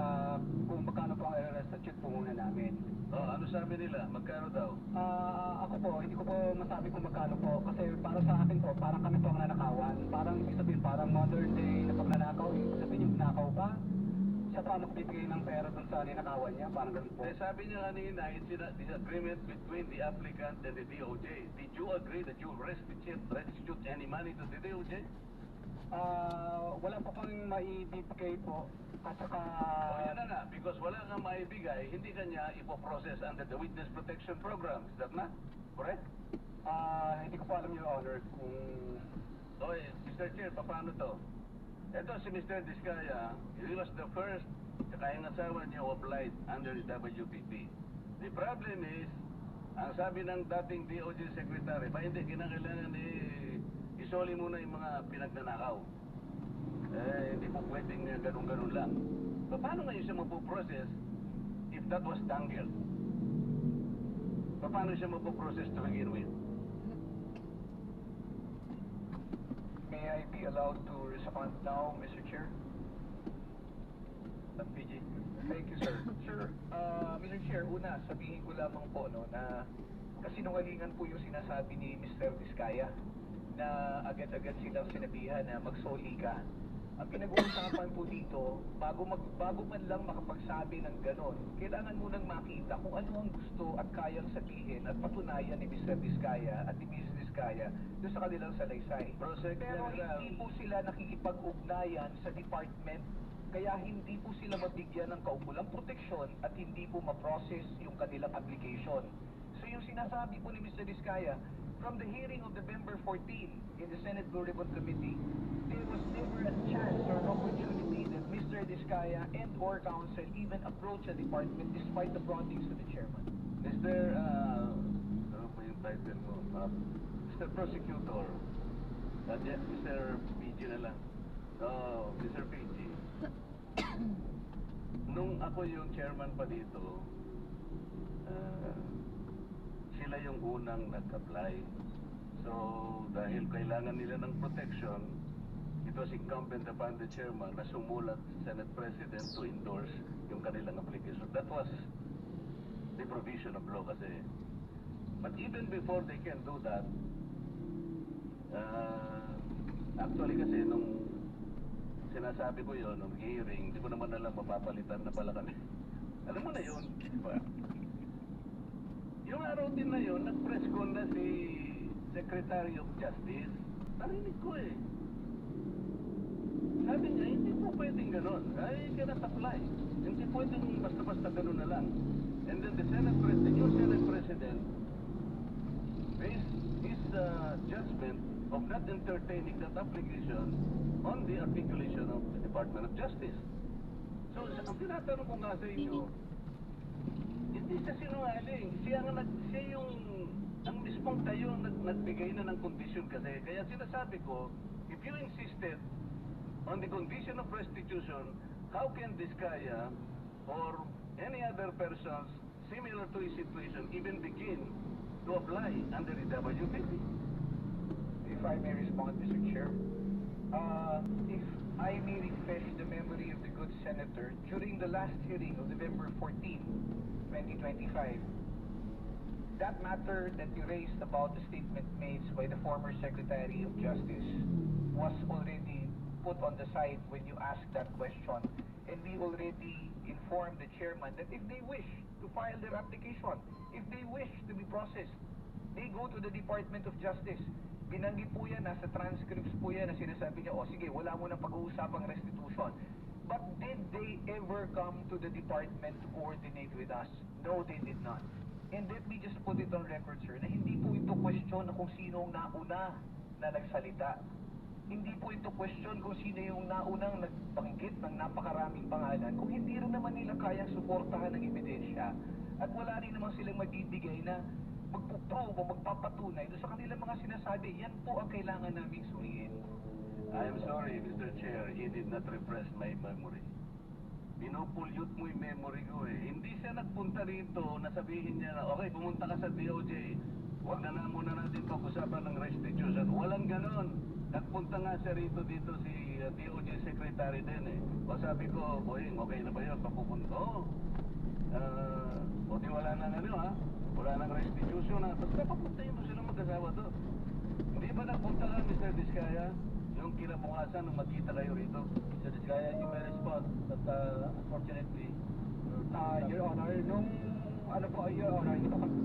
kung magkano po ang i-restitute po muna namin. Oh, ano sabi nila? Magkano daw? Ako po, hindi ko po masabi kung magkano po. Kasi para sa akin po, parang kami po ang nanakawan. Parang ibig sabihin, parang modern day na pagnanakaw. Ibig sabihin yung nakaw pa. Siya pa magbibigay ng pera dun sa ninakawan niya. Parang ganun po. Eh, sabi niya kanina, it's a disagreement between the applicant and the DOJ. Did you agree that you restitute any money to the DOJ? Wala po kang maibibigay po. At saka... Yan na nga, because wala kang maibigay, hindi ka niya ipoprocess under the Witness Protection Program. Is that not? Correct? Hindi ko po alam, Your Honor, kung... So, Mr. Chair, paano to? Ito si Mr. Diskaya, he was the first, saka yung asawa niya applied under the WPP. The problem is, ang sabi ng dating DOJ Secretary, hindi kinakailangan isoli muna yung mga pinagnanakaw. Hindi po pwedeng ganun-ganun lang. So, paano ngayon siya mapoprocess if that was dangled? Paano siya mapoprocess to begin with? May I be allowed to respond now, Mr. Chair? PG. Thank you, sir. Sir, Mr. Chair, una, sabihin ko lamang po na kasinungalingan po yung sinasabi ni Mr. Diskaya na agad-agad silang sinabihan na magsoli ka. Ang pinag-uusapan po dito, bago man lang makapagsabi ng ganon, kailangan munang makita kung ano ang gusto at kayang sabihin at patunayan ni Mr. Diskaya at ni Mrs. Diskaya doon sa kanilang salaysay. Pero hindi po sila nakikipag-ugnayan sa department, kaya hindi po sila mabigyan ng kaukulang proteksyon at hindi po ma-process yung kanilang application. So yung sinasabi po ni Mr. Diskaya, from the hearing of November 14 in the Senate Blue Ribbon Committee, there was never a chance or an opportunity that Mr. Diskaya and or counsel even approach the department despite the promptings of the chairman. Mr. Ano po yung title mo? Mr. Prosecutor. Mr. PG na lang. Mr. PG. Nung ako yung chairman pa dito, sila yung unang nag-apply. So, dahil kailangan nila ng protection, it was incumbent upon the chairman na sumulat sa Senate President to endorse yung kanilang application. That was the provision of law kasi. But even before they can do that, actually kasi nung sinasabi ko yun, nung hearing, hindi ko naman alam mapapalitan na pala kami. Alam mo na yun, di ba? Yung araw din na yun, nag-press con na si Secretary of Justice. Narinig ko eh. Sabi niya, hindi po pwedeng ganun. Ay, cannot apply. Hindi pwedeng basta-basta ganun na lang. And then the new Senate President based his judgment of not entertaining that application on the articulation of the Department of Justice. So, ang tinatanong ko nga sa inyo, hindi Hindi siya sinungaling. Siya yung ang mismong tayo nagbigay na ng kondisyon kasi. Kaya sinasabi ko, if you insisted on the condition of restitution, how can Diskaya or any other persons similar to his situation even begin to apply under the WPP? If I may respond, Mr. Chair. If I may refresh the memory of the good senator, during the last hearing of November 14, 2025, that matter that you raised about the statement made by the former Secretary of Justice was already put on the side when you asked that question. And we already informed the chairman that if they wish to file their application, if they wish to be processed, they go to the Department of Justice. Binanggit po yan, nasa transcripts po yan na sinasabi niya, sige, wala mo na pag-uusapang restitution. But did they ever come to the department to coordinate with us? No, they did not. And let me just put it on record, sir, na hindi po ito question na kung sino ang nauna na nagsalita. Hindi po ito question kung sino yung naunang nagbanggit ng napakaraming pangalan kung hindi rin naman nila kayang suportahan ng ebidensya at wala rin naman silang mabibigay na magpuprove o magpapatunay doon sa kanilang mga sinasabi. Yan po ang kailangan naming suriin. I am sorry, Mr. Chair, he did not repress my memory. Pinupulyot mo yung memory ko eh. Hindi siya nagpunta rito na sabihin niya na, okay, pumunta ka sa DOJ. Huwag na muna natin pag-usapan ng restitution. Walang ganon. Nagpunta nga siya rito dito si DOJ Secretary din eh. O sabi ko, Boying, okay na ba yun? Papupunta? O di wala na ano ha? Wala nang restitution ha? Basta papuntayin mo sila mag-asawa to. Hindi ba nagpunta ka, Mr. Diskaya? Yung kinabukasan nung magkita kayo rito? Mr. Diskaya, you may respond, but unfortunately, Your Honor, nung ano po, Your Honor, hindi po kami...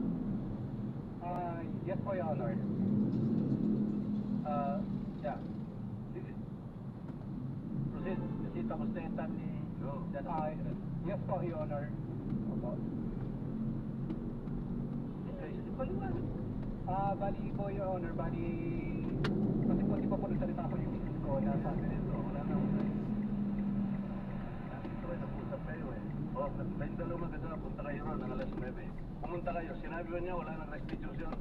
yes po, Your Honor. Yeah. Proceed. Kasi tapos na yung time ni... No. Yes po, Your Honor. Opo. Okay, paliwanag. Bali po, Your Honor, bali... Kasi po, di pa po nagsalita ko yung misis ko na sabi nito, wala na ako. Ito ay nag-usap kayo eh. O, kayong dalawa mag-asawa, punta kayo ron ng alas 9. Pumunta kayo, sinabi ko niya wala nang restitution.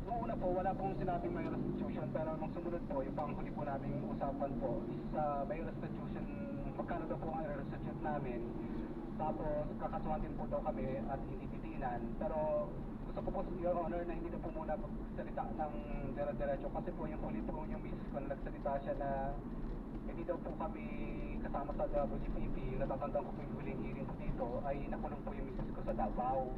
Noong una po, wala pong sinabing may restitution, pero nung sumunod po, yung panghuli po namin usapan po is may restitution, magkano daw po ang restitution namin. Tapos, kakasuhan din po daw kami at hindi titiinan. Pero, gusto ko po, Your Honor, na hindi na po muna magsalita ng dire-diretso. Kasi po, yung huli po yung misis ko na nagsalita siya na hindi daw po kami kasama sa WPP. Natatandaan ko po yung huling hearing ko dito ay nakulong po yung misis ko sa Davao.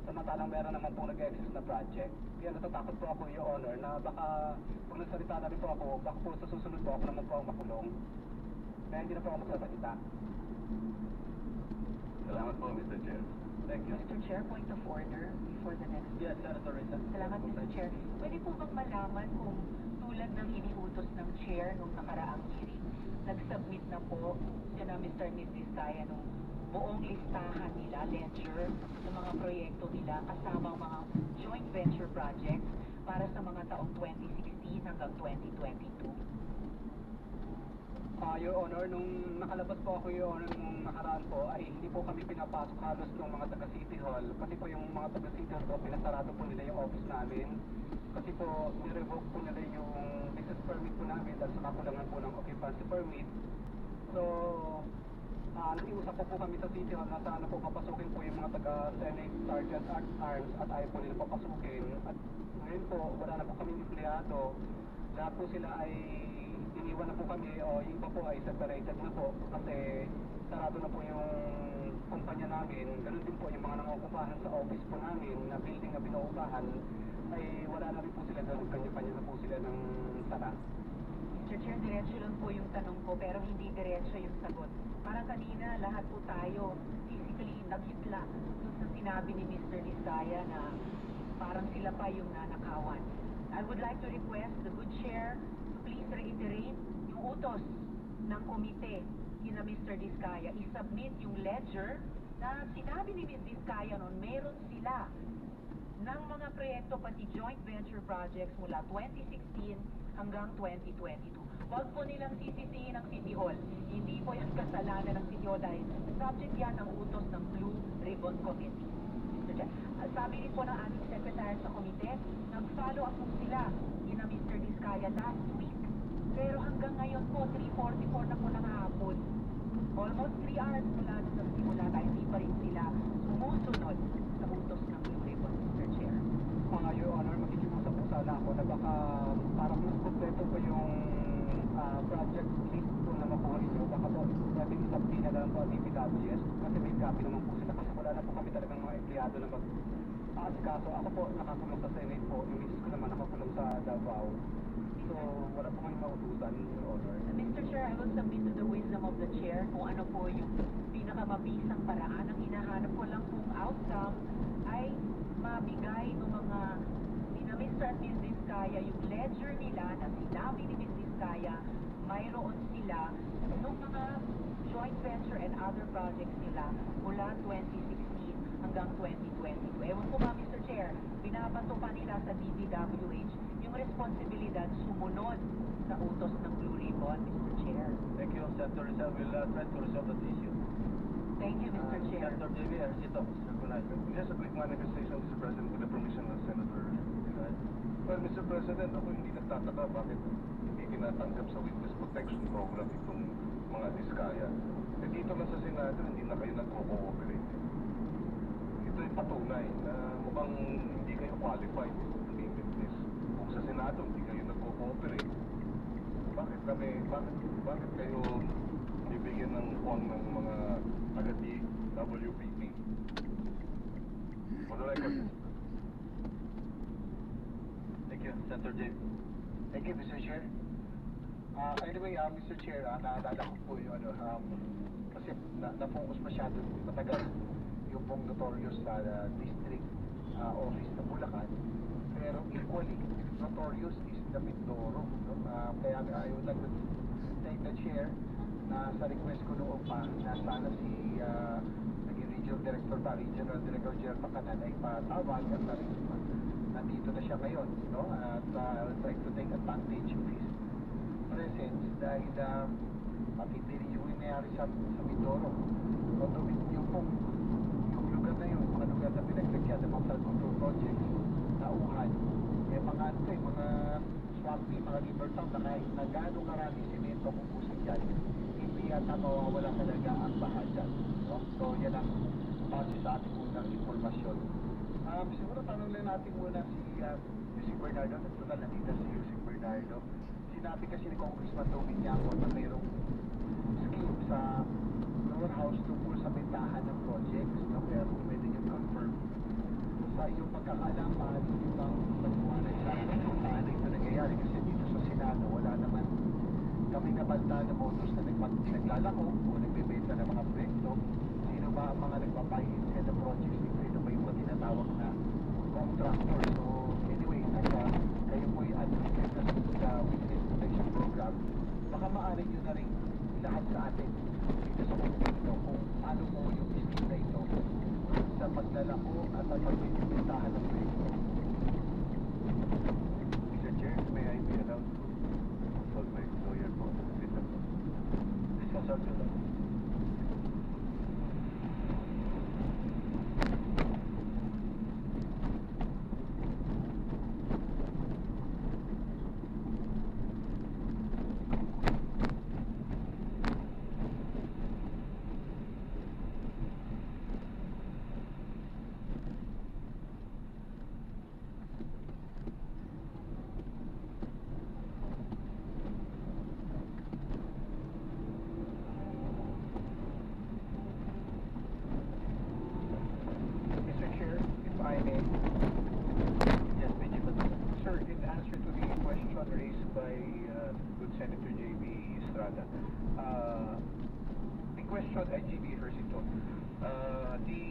Samantalang meron naman po nag-exist na project. Kaya natatakot po ako, Your Honor, na baka pag nagsalita na rin po ako, baka po sa susunod po ako naman po ang makulong. Kaya hindi na po ako magsasalita. Salamat po, Mr. Chair. Thank you. Mr. Chair, point of order before the next. Yes, Senator Risa. Salamat, Mr. Chair. Pwede po bang malaman kung tulad ng iniutos ng Chair nung nakaraang hearing, nag-submit na po sina Mr. and Ms. Diskaya nung buong listahan nila, ledger, ng mga proyekto nila kasama ang mga joint venture projects para sa mga taong 2016 hanggang 2022? Your Honor, nung nakalabas po ako, Your Honor, nung nakaraan po, ay hindi po kami pinapasok halos ng mga taga City Hall. Kasi po yung mga taga City Hall po, pinasarado po nila yung office namin. Kasi po, nirevoke po nila yung business permit po namin dahil sa kakulangan po ng occupancy permit. So, nakiusap po kami sa City Hall na sana po papasukin po yung mga taga Senate Sergeant at Arms at ayaw po nila papasukin. At ngayon po, wala na po kami empleyado. Lahat po sila ay iniwan na po kami o yung iba po ay separated na po kasi sarado na po yung kumpanya namin. Ganun din po yung mga nangungupahan sa office po namin na building na binuupahan ay wala na rin po sila doon. Kanya-kanya na po sila ng sara. Mr. Chair, diretso lang po yung tanong ko pero hindi diretso yung sagot. Parang kanina, lahat po tayo physically naghitla dun sa sinabi ni Mr. Diskaya na parang sila pa yung nanakawan. I would like to request the good chair to please reiterate yung utos ng komite kina Mr. Diskaya. I-submit yung ledger na sinabi ni Ms. Diskaya noon, meron sila ng mga proyekto pati joint venture projects mula 2016 hanggang 2022. Huwag po nilang sisisihin ang City Hall. Hindi po yan kasalanan ng City Hall dahil subject yan ng utos ng Blue Ribbon Committee. Mr. Chair, sabi rin po ng ating secretary sa komite, nag-follow up po sila ina Mr. Diskaya last week. Pero hanggang ngayon po, 3:44 na po ng hapon. Almost 3 hours mula sa simula tayo, hindi pa rin sila sumusunod sa utos ng Blue Ribbon, Mr. Chair. Your Honor, makikiusap po sana ako na baka parang mas kompleto po yung project list kung na makuha ninyo. Baka po pwedeng isabti na lang po ang DPWS kasi may copy naman po sila kasi wala na po kami talagang mga empleyado na mag-aasikaso. Ako po nakakulong sa Senate po, yung misis ko naman nakakulong sa Davao. So wala po kami mautusan, Your Honor. Mr. Chair, I will submit to the wisdom of the chair kung ano po yung pinakamabisang paraan. Ang hinahanap ko lang kung outcome ay mabigay ng mga nina Mr. at Ms. Diskaya yung ledger nila na sinabi ni Ms. Diskaya mayroon sila nung mga joint venture and other projects nila mula 2016 hanggang 2022. Ewan ko ba, Mr. Chair, binabato pa nila sa DPWH yung responsibilidad sumunod sa utos ng Blue Ribbon, Mr. Chair. Thank you, Senator Rizal. We'll try to resolve that issue. Thank you, Mr. Chair. Senator JB Ercito, Mr. Colazo. Just a quick manifestation, Mr. President, with the permission of Senator. Well, Mr. President, ako hindi nagtataka bakit hindi tinatanggap sa witness protection program itong mga diskaya. Eh dito man sa Senado, hindi na kayo nagko-cooperate. Ito'y patunay na mukhang hindi kayo qualified maging witness. Kung sa Senado, hindi kayo nagko-cooperate, bakit kayo bibigyan ng puwang ng mga taga-WPP? For the record, Thank you, Senator JB. Thank you, Mr. Chair. Anyway, Mr. Chair, naalala ko po yung kasi na-focus masyado matagal yung pong notorious district office na Bulacan. Pero equally, notorious is the Mindoro. No? Kaya I would like to thank the chair na sa request ko noon pa na sana si naging regional director Gerald Pacanan ay patawag at nandito na siya ngayon, no? At I would like to take advantage of his presence dahil matindi rin yung nangyari sa Mindoro. Although yung lugar na yun, mga lugar na pinaglagyan ng mga flood control projects na uhan, mga mga swampy, mga river town na kahit na gano'ng karami simento kung pusig dyan, hindi yata mawawala talaga ang baha dyan, no? So yan ang base sa ating unang informasyon. Siguro tanong lang natin muna si Yusek Bernardo. Natural nandito si Yusek Bernardo. Sinabi kasi ni Congressman Toby Niaco na mayroong scheme sa lower house tungkol sa bentahan ng projects, no? Pero pwede nyo confirm sa iyong pagkakaalam, maaari nyo bang magpuwanay sa akin kung paano ito nangyayari kasi dito sa Senado wala naman kami nabanta na modus na naglalako o nagbebenta ng mga proyekto. Sino ba ang mga nagpapahinsin ng projects dito? Ito ba yung mga tinatawag na contractor? So anyway, kayo po yung advocate na sa witness protection program, baka maaari nyo na rin lahat sa atin dito sa komite kung ano po yung scheme na ito sa paglalako at ang pagbibintahan ng proyekto. Mr. Chair, may I be allowed to consult my lawyer po? Please consult your lawyer. Mr. Chair, if I may. Yes, Benji, but Sir, in answer to the question raised by good Senator J.B. Estrada, the question at GB Ercito, the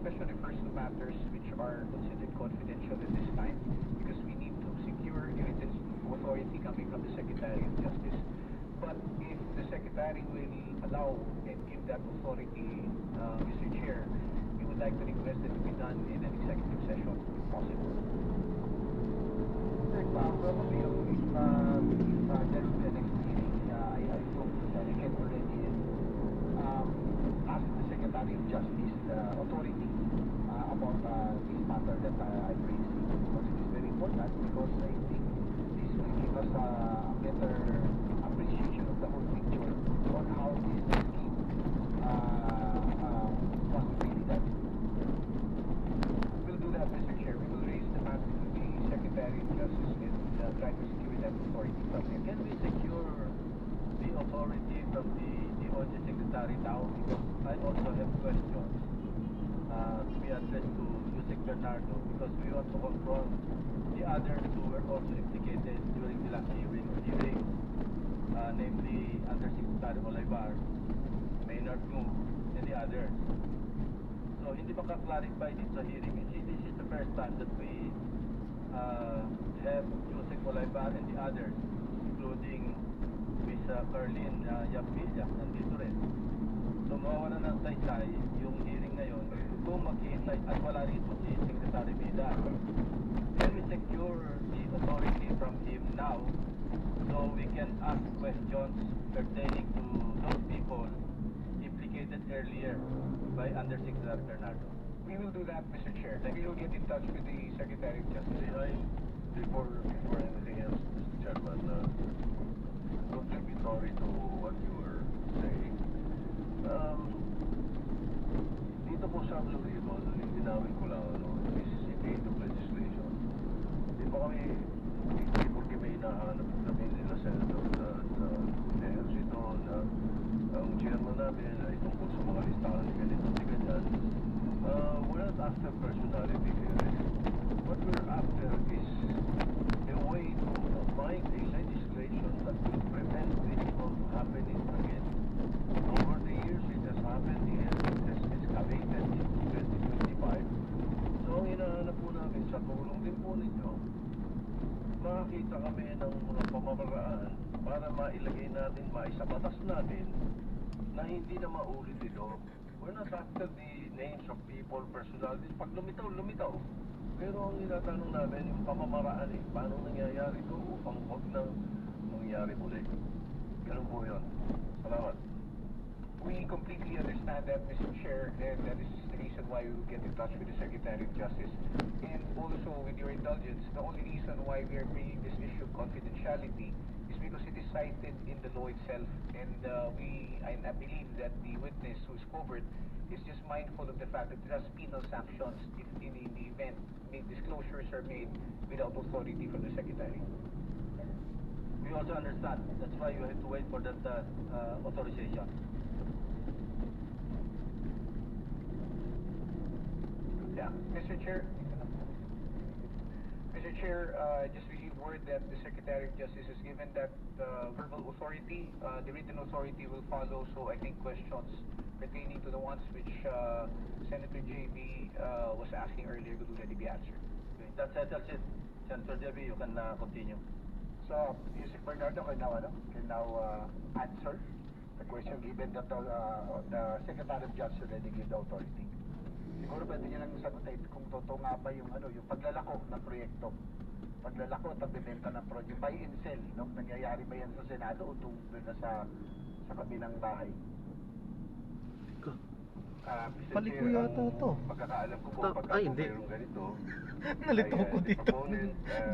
question refers to matters which are considered confidential at this time because we need to secure written authority coming from the Secretary of Justice. But if the Secretary will allow and give that authority, Mr. Chair, we would like to request that it be done in an executive session if possible. Pero matter that I'm raising. Of course, it is very important because I think this will give us a better appreciation of the whole picture on how this scheme was really done. We'll do that, Mr. Chair. We will raise the matter to the Secretary of Justice and try to secure that authority from him. Can we secure the authority from the DOJ Secretary now? Because I also have questions to be addressed to Yusek Bernardo, because we want to confront the others who were also implicated during the last hearing, namely Undersecretary Olaybar, Maynard Gu, and the others. So hindi maka-clarify dito sa hearing. You see, this is the first time that we have Yusek Olaybar and the others, including Ms. Carlene Yapilla, nandito rin. So mawawala ng saysay yung hearing ngayon kung maghihintay at wala rito si Secretary Vida. Can we secure the authority from him now so we can ask questions pertaining to those people implicated earlier by Undersecretary Bernardo? We will do that, Mr. Chair. We will get in touch with the Secretary of Justice. Before anything else, Mr. Chairman, contributory to what you were saying, dito po sa Blue Ribbon, linawin ko lang, this is a bit of legislation. Di ba kami, hindi porque may hinahanap kami nila Senator at Mayors ito na ang chairman namin ay tungkol sa mga listahan ni ganito at ganyan. We're not after personality here. What we're after is a way to find a legislation that will prevent this from happening again. Over the years, it has happened here. It has escalated into 2025. So, ang hinahanap po namin sa tulong din po ninyo, makakita kami ng mga pamamaraan para mailagay natin, maisabatas natin na hindi na maulit ito. We're not after the names of people, personalities. Pag lumitaw, lumitaw. Pero ang tinatanong namin, yung pamamaraan paano nangyayari ito upang huwag nang mangyari muli. Ganun po yun. Salamat. We completely understand that, Mr. Chair, and that is the reason why we will get in touch with the Secretary of Justice. And also, with your indulgence, the only reason why we are bringing this issue of confidentiality is because it is cited in the law itself, and I believe that the witness who is covered is just mindful of the fact that it has penal sanctions if in the event disclosures are made without authority from the Secretary. We also understand. That's why you have to wait for that authorization. Yeah, Mr. Chair, just received word that the Secretary of Justice has given that verbal authority. The written authority will follow, so I think questions pertaining to the ones which Senator JB was asking earlier could already be answered. Okay, that settles it. Senator JB, you can continue. So, Yusek Bernardo can now answer the question given that the Secretary of Justice already gave the authority. Siguro pwede niya lang sagutin kung totoo nga ba yung paglalako ng proyekto. Paglalako at pagbebenta ng proyekto. Yung buy and sell, nangyayari ba yan sa Senado o doon na sa kabilang bahay? Paliko yata to. Pagkakaalam ko po, Ay, hindi. mayroong ganito, Nalito ko dito.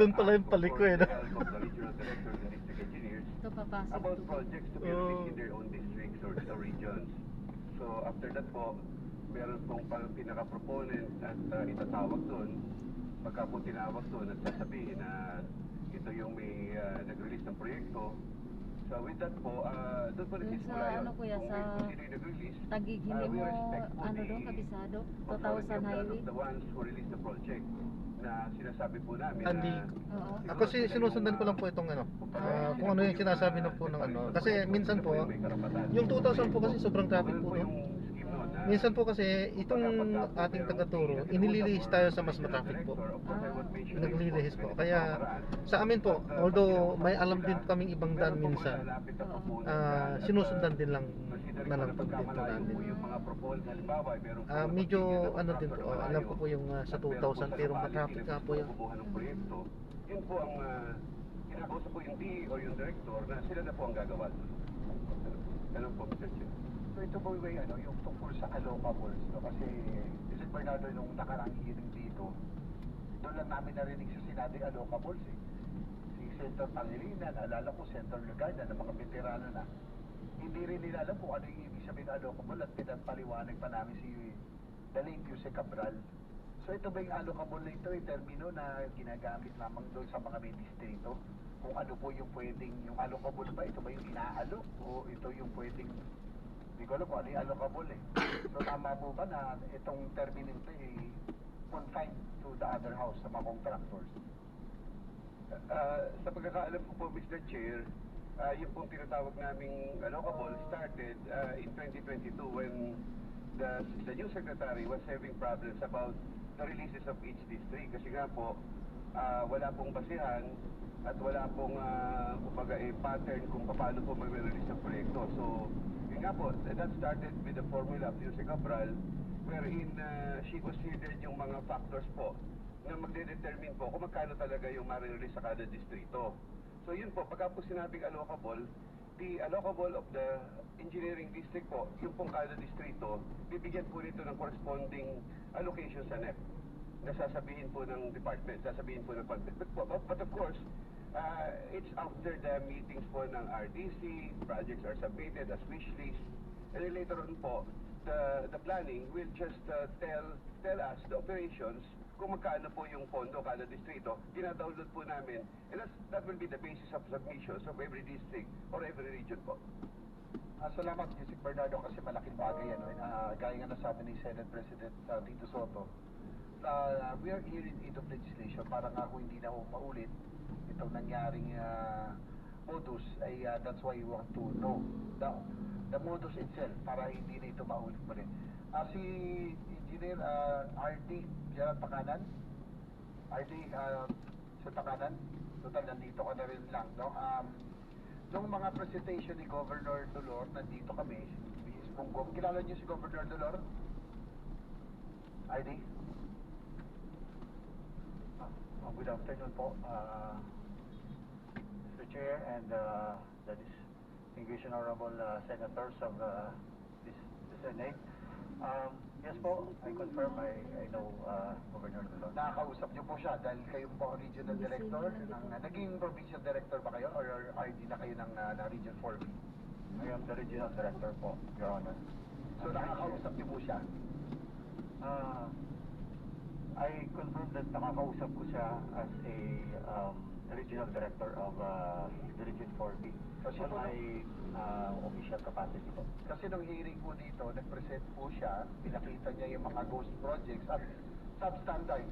Doon pala yung paliko eh. Ito papasok about to. projects to be released in their own districts or regions. So after that po, meron pong pinaka-proponent at itatawag doon. Pagka po tinawag doon at sasabihin na ito yung may nag-release ng proyekto. So with that po, doon po Dun nagsisimula sa yun. ano kuya, Kung sa sino yung nag-release, Tagig, hindi we mo respect po ano the doon kabisado? authority 2000 of highway? the ones who released the project na sinasabi po namin Hindi. na Oo. Ako sinusundan ko lang po itong kung ano yung sinasabi na po ng kasi minsan po yung 2000 po kasi sobrang traffic po doon. Minsan po kasi itong ating taga-turo, inililihis tayo sa mas matraffic po. Naglilihis po. Kaya sa amin po, although may alam din kaming ibang daan minsan, sinusundan din lang na lang po din po namin. Medyo ano din po, alam ko po yung sa 2000 pero matraffic nga po yun. Yun po ang kinakausap po yung DE o yung director na sila na po ang gagawa. Ganun po, Mr. Chair. So ito po yung tungkol sa allocables, no? Kasi Yusek Bernardo nung nakarang hearing dito, doon lang namin narinig sa sinabing allocables eh. Si Senator Pangilinan, naalala ko, Senator Legarda, na mga veterano na. Hindi rin nila alam kung ano yung ibig sabihin ng allocable at pinagpaliwanag pa namin si the late Yusek Cabral. So ito ba yung allocable na ito, yung termino na ginagamit lamang doon sa mga may distrito? Kung ano po yung pwedeng, yung allocable ba, ito ba yung inaalok o ito yung pwedeng, hindi ko alam kung ano yung allocable eh. So tama po ba na itong termino ito ay confined to the other house sa mga contractors? Sa pagkakaalam ko po, Mr. Chair, yung pong tinatawag naming allocable started in 2022 when the new secretary was having problems about the releases of each district. Kasi nga po, wala pong basihan at wala pong kumbaga pattern kung paano po mag-release ng proyekto. So, yun nga po, that started with the formula of Yusek Cabral wherein she considered yung mga factors po na magde-determine po kung magkano talaga yung ma-release sa kada distrito. So yun po, pagka po sinabing allocable, the allocable of the engineering district po, yung pong kada distrito, bibigyan po nito ng corresponding allocation sa NEP na sasabihin po ng department, sasabihin po ng department. But of course, it's after the meetings po ng RDC, projects are submitted as wish list, and then later on po, the planning will just tell us, the operations, kung magkano po yung pondo kada distrito, dina-download po namin, and that will be the basis of submissions of every district or every region po. Salamat, Yusek Bernardo, kasi malaking bagay yan. Gaya nga nasabi ni Senate President Tito Soto, we are here in aid of legislation para nga kung hindi na maulit itong nangyaring modus, ay that's why we want to know the modus itself para hindi na ito maulit pa rin. Si Engineer RD Gerald Pakanan, RD sa Pakanan, total nandito ka na rin lang, no? Nung mga presentation ni Governor Dolor, nandito kami, kilala niyo si Governor Dolor? RD? Good afternoon po, Mr. Chair and the distinguished honorable senators of the Senate. Yes po, I confirm, I know Governor Dolor. Nakakausap niyo po siya dahil kayo po ang regional director, naging provincial director ba kayo or RD na kayo ng Region 4B? I am the regional director po, Your Honor. So nakakausap niyo po siya? I confirm that nakakausap ko siya as a regional director of the Region 4B. Kasi on my official capacity po. Kasi nung hearing po dito, nag-present po siya, pinakita niya yung mga ghost projects at substandard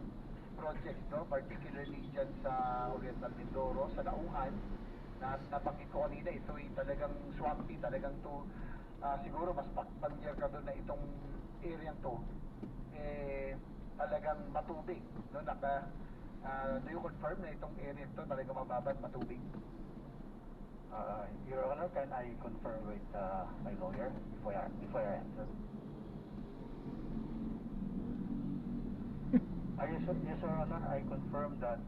projects, no? Particularly dyan sa Oriental Mindoro, sa Nauhan, na nabanggit ko kanina, ito ay talagang swampy, talagang to, siguro mas familiar ka doon na itong area to, talagang matubig, no? Do you confirm na itong area to talagang mababa at matubig? Your Honor, can I confirm with my lawyer before I answer? Yes, Your Honor, I confirm that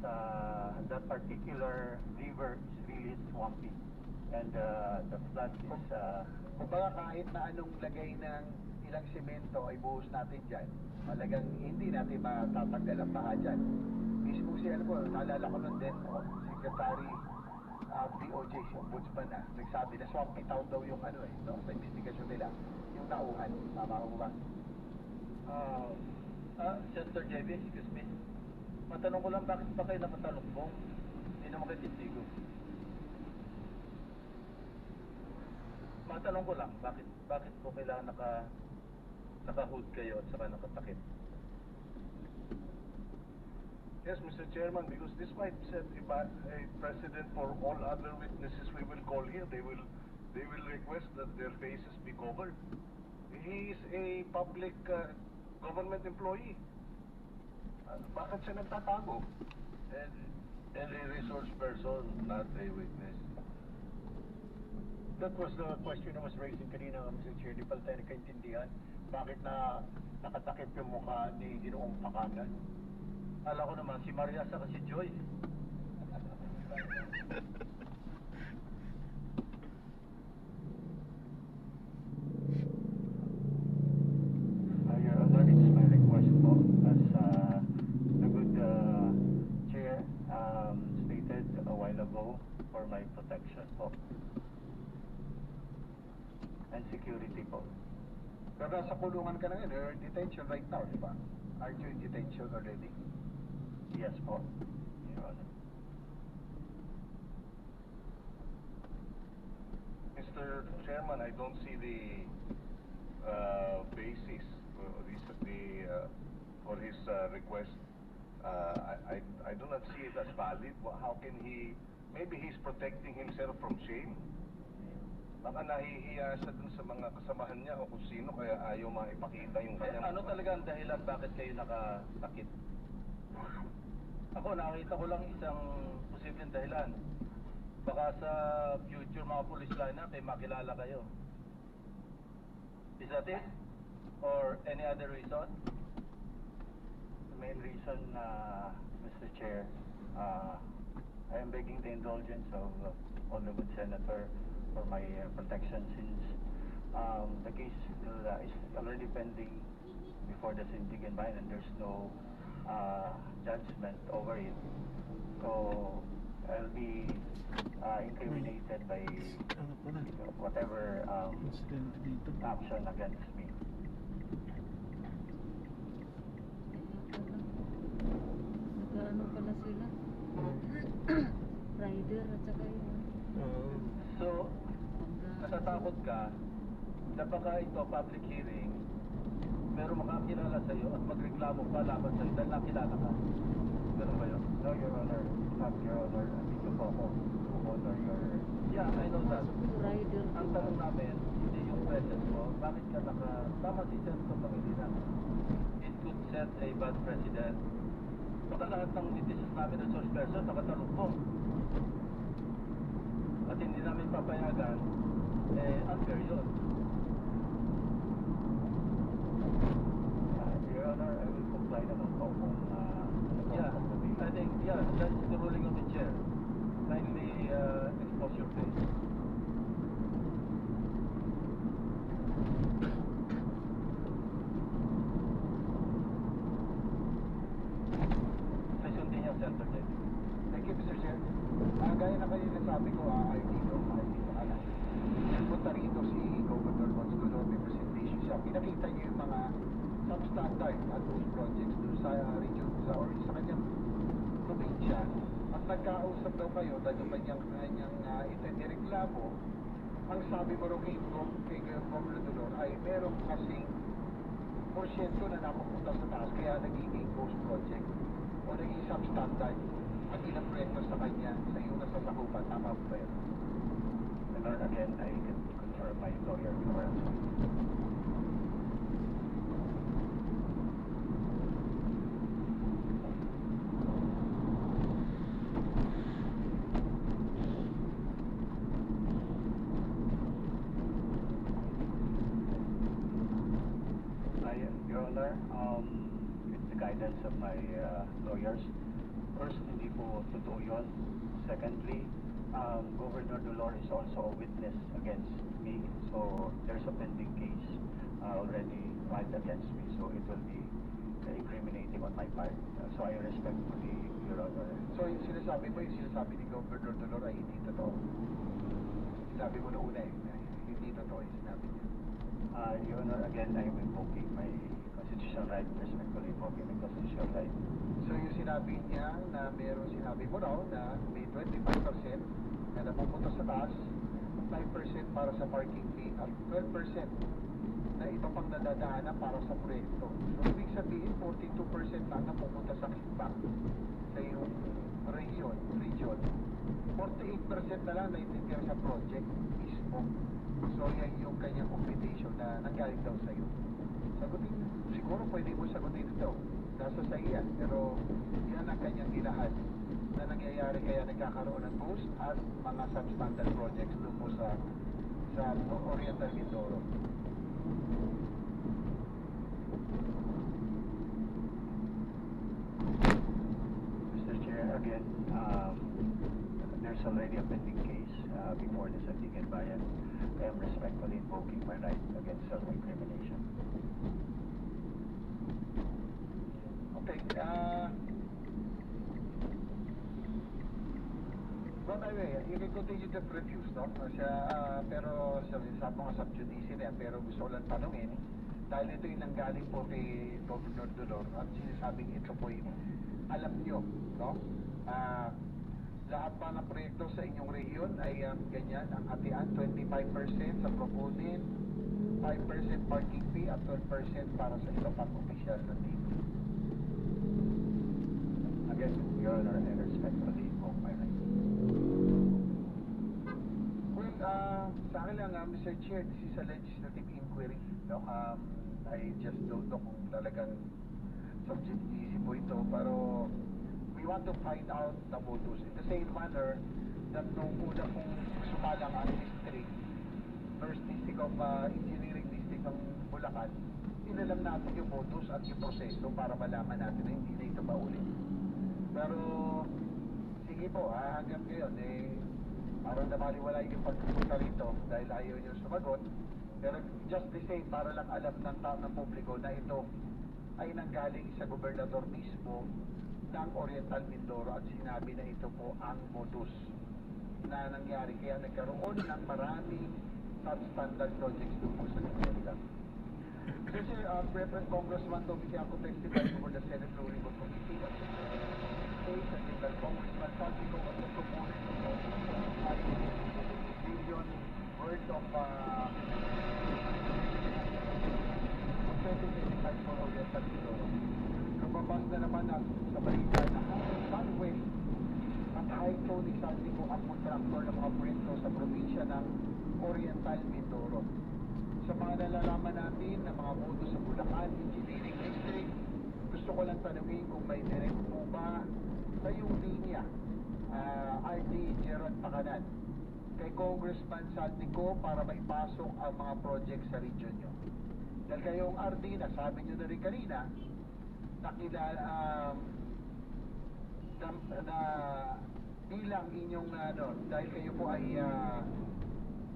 that particular river is really swampy and the flood is... Kumbaga kahit na anong lagay ng ilang simento ay buhos natin dyan, talagang hindi natin matatanggal ang baha dyan. Mismo si naalala ko nun din, Secretary DOJ, si Ombudsman na, nagsabi na swampy town daw yung no, sa investigasyon nila, yung Nauhan, tama ko ba? Senator JB, excuse me. Matanong ko lang, bakit ba kayo nakatalukbong? Hindi naman kayo testigo. Matanong ko lang, bakit po kailangan naka-hood kayo at saka nakatakip? Yes, Mr. Chairman, because this might set a precedent for all other witnesses we will call here. They will request that their faces be covered. He is a public government employee. Bakit siya nagtatago? And a resource person, not a witness. That was the question I was raising kanina, Mr. Chair. Di pala tayo nakaintindihan bakit na nakatakip yung mukha ni Ginoong Pakanan. Akala ko naman, si Maria sa si Joy. for my protection po. And security po. Pero nasa kulungan ka na ngayon, you're in detention right now, di ba? Aren't you in detention already? Yes po, Your Honor. Mr. Chairman, I don't see the basis for his request. I do not see it as valid. How can he? Maybe he's protecting himself from shame. Baka nahihiya siya dun sa mga kasamahan niya o kung sino kaya ayaw maipakita yung kanyang... Ano talaga ang dahilan bakit kayo nakasakit? Ako, nakita ko lang isang posibleng dahilan. Baka sa future mga police line na makilala kayo. Is that it? Or any other reason? The main reason, Mr. Chair, I am begging the indulgence of Honorable Senator for my protection since the case is already pending before the Syndic and Bayan and there's no judgment over it. So I'll be incriminated by whatever Incident dito. action against me. Nagkaano pala sila? Rider at saka yun. So, natatakot ka na baka ito public hearing, pero makakilala sa'yo at magreklamo pa laban sa'yo dahil nakilala ka. Ganun ba yun? No, Your Honor, not Your Honor. Dito po ako to honor your... Yeah, I know that. Rider. Ang tanong namin, hindi yung presence mo, bakit ka tama si Senator Pangilinan. It could set a bad precedent. Baka lahat ng netizens namin at source person nakatanong po. At hindi namin papayagan, unfair yun. Your Honor, I will comply naman po kung Yeah, I think, yeah, that's the ruling of the chair. Kindly expose your face. Session din yung center din. Thank you, Mr. Chair. Gaya na kayo nasabi ko, ay dito ka na. Nagpunta rito si Governor Consuelo, may presentation siya. Pinakita niya yung mga substandard at those projects doon sa region, or sa kanyang probinsya. At nagkausap daw kayo dahil yung kanyang itinireklamo, ang sabi mo rin kay Governor Dolor ay meron kasing porsyento na napupunta sa taas kaya nagiging ghost project o naging substandard ang ilang proyekto sa kanya sa iyo na sasakupan. Tama ba yun? And Lord, again, I can confirm my lawyer before answering. Your Honor, with the guidance of my lawyers, first, hindi po totoo yun. Secondly, Governor Dolor is also a witness against me. So, there's a pending case already filed against me. So, it will be incriminating on my part. So, I respectfully, Your Honor. So yung sinasabi mo, yung sinasabi ni Governor Dolor ay hindi totoo. Sinabi mo na una hindi totoo yung sinabi niya. Your Honor, again, I am invoking my constitutional right, respectfully invoking my constitutional right. So yung sinabi niya na meron sinabi mo raw na may 25% na napupunta sa taas, 5% para sa parking fee at 12% na ito pang nadadaanan para sa proyekto. So ibig sabihin 42% na napupunta sa kickback sa iyong region. 48% na lang naititira sa project mismo. So yan yung kanyang computation na nanggaling daw sa iyo. Sagutin, siguro pwede mo sagutin ito. Nasa sa iyan, pero yan ang kanyang ginahan na nangyayari kaya nagkakaroon ng ghost at mga substandard projects doon po sa Oriental Mindoro. Mr. Chair, again, there's already a pending case before the Syndic and Bayan. I am respectfully invoking my right against self-incrimination. Okay, But anyway, you can continue to refuse, no? Pero sa mga subjudice na yan, pero gusto ko lang tanungin, dahil ito yung nanggaling po kay Governor Dolor at sinasabing ito po yung alam nyo, no? Lahat pa ng proyekto sa inyong rehiyon ay ganyan, ang hatian, 25% sa proponent, 5% parking fee at 12% para sa iba pang opisyal na team. Again, Your Honor, I respectfully invoke my right. Well, sa akin lang, Mr. Chair, this is a legislative inquiry. No? I just don't know kung talagang subjectivity po ito, pero we want to find out the modus. In the same manner that nung una pong sumalang ang district, first district of engineering district ng Bulacan, inalam natin yung modus at yung proseso para malaman natin na hindi na ito maulit. Pero, sige po, hanggang ngayon, parang nabaliwala yung pagpupunta rito dahil ayaw nyo sumagot. Pero just the same, para lang alam ng publiko na ito ay nanggaling sa gobernador mismo ng Oriental Mindoro at sinabi na ito po ang modus na nangyari. Kaya nagkaroon ng maraming substandard projects doon po sa Nigeria. Kasi Reverend Congressman Toby Tiaco testified for the Senate Blue Ribbon Committee at states that Congressman Saldico was the proponent of $5 billion worth of 2025 for Oriental Mindoro. Lumabas na naman sa balita na Sunway at Hydro ni Saldico ang kontraktor ng mga proyekto sa probinsya ng Oriental Mindoro. Sa mga nalalaman natin na mga boto sa Bulacan Engineering District, gusto ko lang tanungin kung may direct po ba sa yung linya RD Gerald Pacanan kay Congressman Saldico para maipasok ang mga project sa region nyo. Dahil kayong RD, nasabi nyo na rin kanina, na bilang inyong dahil kayo po ay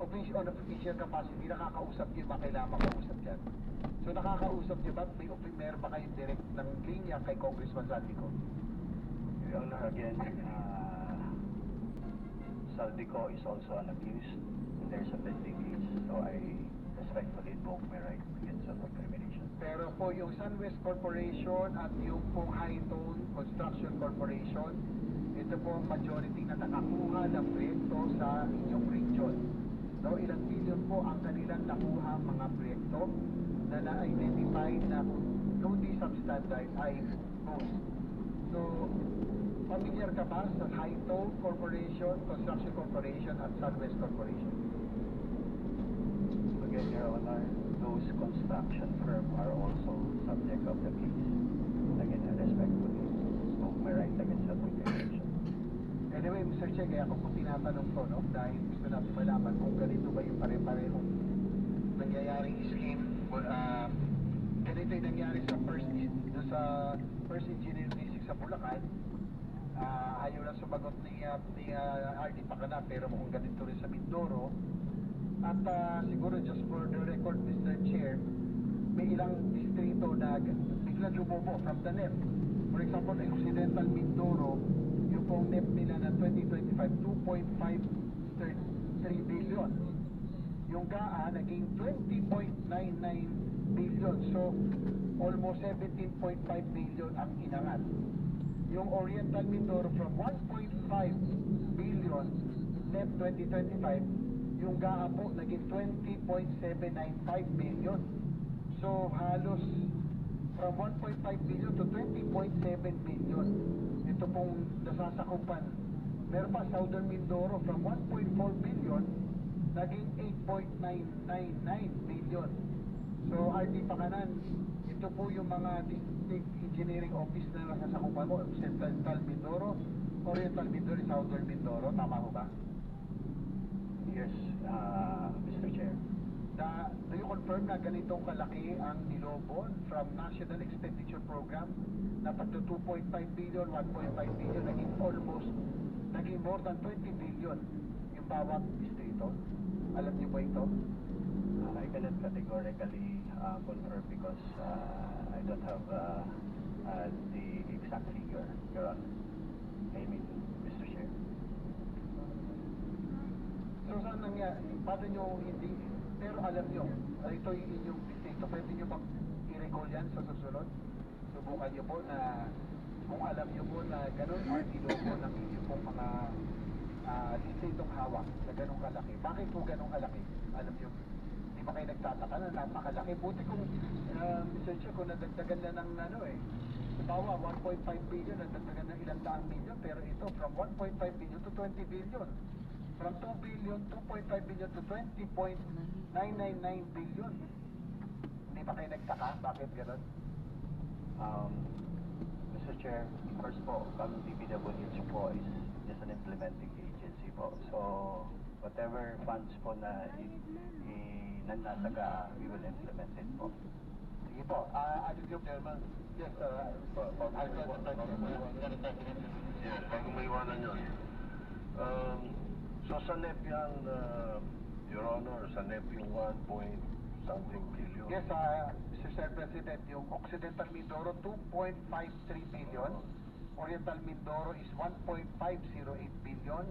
on official capacity, nakakausap nyo ba kailangan makausap dyan? So nakakausap nyo ba? Meron ba kayong direct ng linya kay Congressman Saldico? Your Honor, again, Saldico is also an accused. There's a pending case, so I respectfully invoke my right against self-incrimination. Pero po yung Sunwest Corporation at yung pong Hightone Construction Corporation, ito po ang majority na nakakuha ng proyekto sa inyong region. So, ilang billion po ang kanilang nakuha mga proyekto na na-identify na kung di substandard ay ghost. So, familiar ka ba sa Hightone Corporation, Construction Corporation at Sunwest Corporation? Again, Your Honor, those construction firms are also subject of the case. Again, I respectfully invoke my right against self-incrimination. Anyway, Mr. Che, kaya ako po tinatanong to, no? Dahil gusto natin malaman kung ganito ba yung pare-parehong nangyayaring scheme. Ganito yung nangyari sa first engineering district sa Bulacan. Ayaw lang sumagot ni RD Pacanan, pero mukhang ganito rin sa Mindoro. At siguro just for the record, Mr. Chair, may ilang distrito na biglang lumobo from the NEP. For example, ang Occidental Mindoro, yung pong NEP nila na 2025, 2.533 billion. Yung GAA naging 20.99 billion. So, almost 17.5 billion ang inangat. Yung Oriental Mindoro from 1.5 billion NEP 2025, yung GAA po naging 20.795 billion. So, halos from 1.5 billion to 20.7 billion. Ito pong nasasakupan. Meron pa Southern Mindoro from 1.4 billion naging 8.999 billion. So, RD Pacanan, ito po yung mga district engineering office na nasasakupan mo, Central Mindoro, Oriental Mindoro, Southern Mindoro, tama ho ba? Yes, Mr. Chair. Do you confirm na ganitong kalaki ang nilobon from National Expenditure Program na pagto 2.5 billion, 1.5 billion, naging more than 20 billion yung bawat distrito? Alam niyo ba ito? I cannot categorically confirm because I don't have the exact figure, Your Honor. I mean, Mr. Chair. nangyari? Paano nyo hindi? Pero alam nyo, ito yung inyong distrito. Pwede nyo bang i-recall yan sa susunod? Subukan nyo po na kung alam nyo po na ganun RTO po ng inyong pong mga distritong hawak na ganun kalaki. Bakit po ganun kalaki? Alam nyo, di ba kayo nagtataka na napakalaki? Buti kung, Mr. Chair, kung nadagdagan na ng ano eh, bawa 1.5 billion, nadagdagan ng ilang daang billion, pero ito from 1.5 billion to 20 billion. From 2 billion, 2.5 billion to 20.999 billion. Hindi ba kayo nagtaka? Bakit ganun? Mr. Chair, first po, kami DPWH po is just an implementing agency po. So, whatever funds po na nanataga, we will implement it po. Sige po, Adjunct Chairman. Yes, Yes, bago maiwanan yun. So sa NEP yan, Your Honor, sa NEP yung 1 point something billion. Yes, Mr. President, yung Occidental Mindoro 2.53 billion, Oriental Mindoro is 1.508 billion,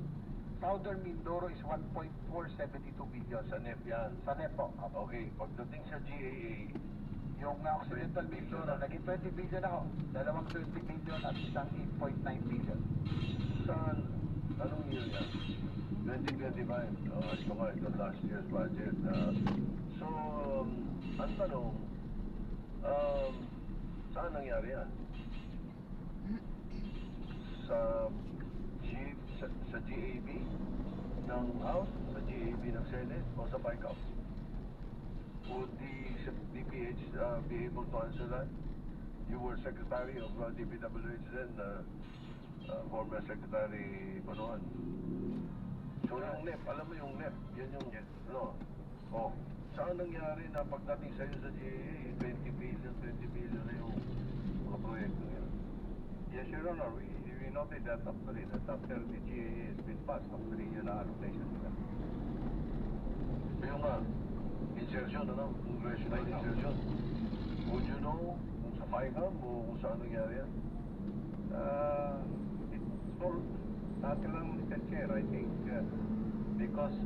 Southern Mindoro is 1.472 billion. Sa NEP yan. Sa NEP po. Okay, pagdating sa GAA, Yung Occidental Mindoro, naging 20 billion ako. Dalawang 20 billion at isang 8.9 billion. saan, anong year yan? 2025. Ito nga, ito last year's budget. So, ang tanong, saan nangyari yan? Sa GAB ng House, sa GAB ng Senate, o sa PICAP? Would the DPH be able to answer that? You were Secretary of DPWH then, former Secretary Bonoan. So yung NEP, alam mo yung NEP, yun yung, no? Oh, saan nangyari na pagdating sa'yo sa GAA, 20 billion na yung mga proyekto yun? Yes, Your Honor, we noted that after the GAA has been passed, after the allocation. Yung nga, insertion, ano? Congressional insertion. Would you know kung sa PICAM o kung saan nangyari yan? It's for atin lang, Mr. Chair, I think, because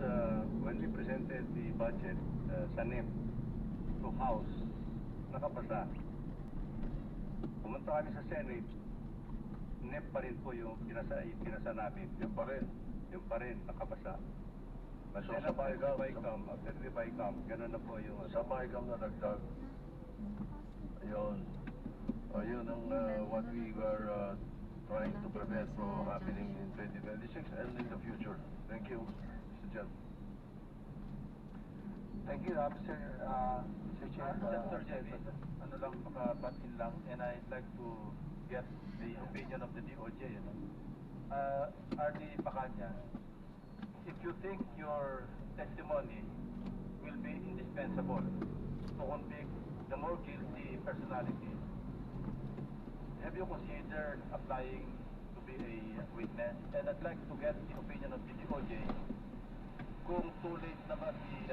when we presented the budget sa NEP to House, nakapasa. Pumunta kami sa Senate, NEP pa rin po yung pinasa namin. Yan pa rin. Yung pa rin, nakapasa. But So, then sa after the BICAM, after the BICAM, ganun na po yung... Sa PICAM na dagdag. Ayun. Ayun ang what we were trying to prevent from happening in 2026 and in the future. Thank you, Mr. Jan. Thank you, Mr. Chair. Senator Jerry, ano lang, makabatin lang, and I'd like to get the opinion of the DOJ. You know? RD Pacanya, if you think your testimony will be indispensable to convict the more guilty personality, have you considered applying to be a witness? And I'd like to get the opinion of the DOJ kung too late naman si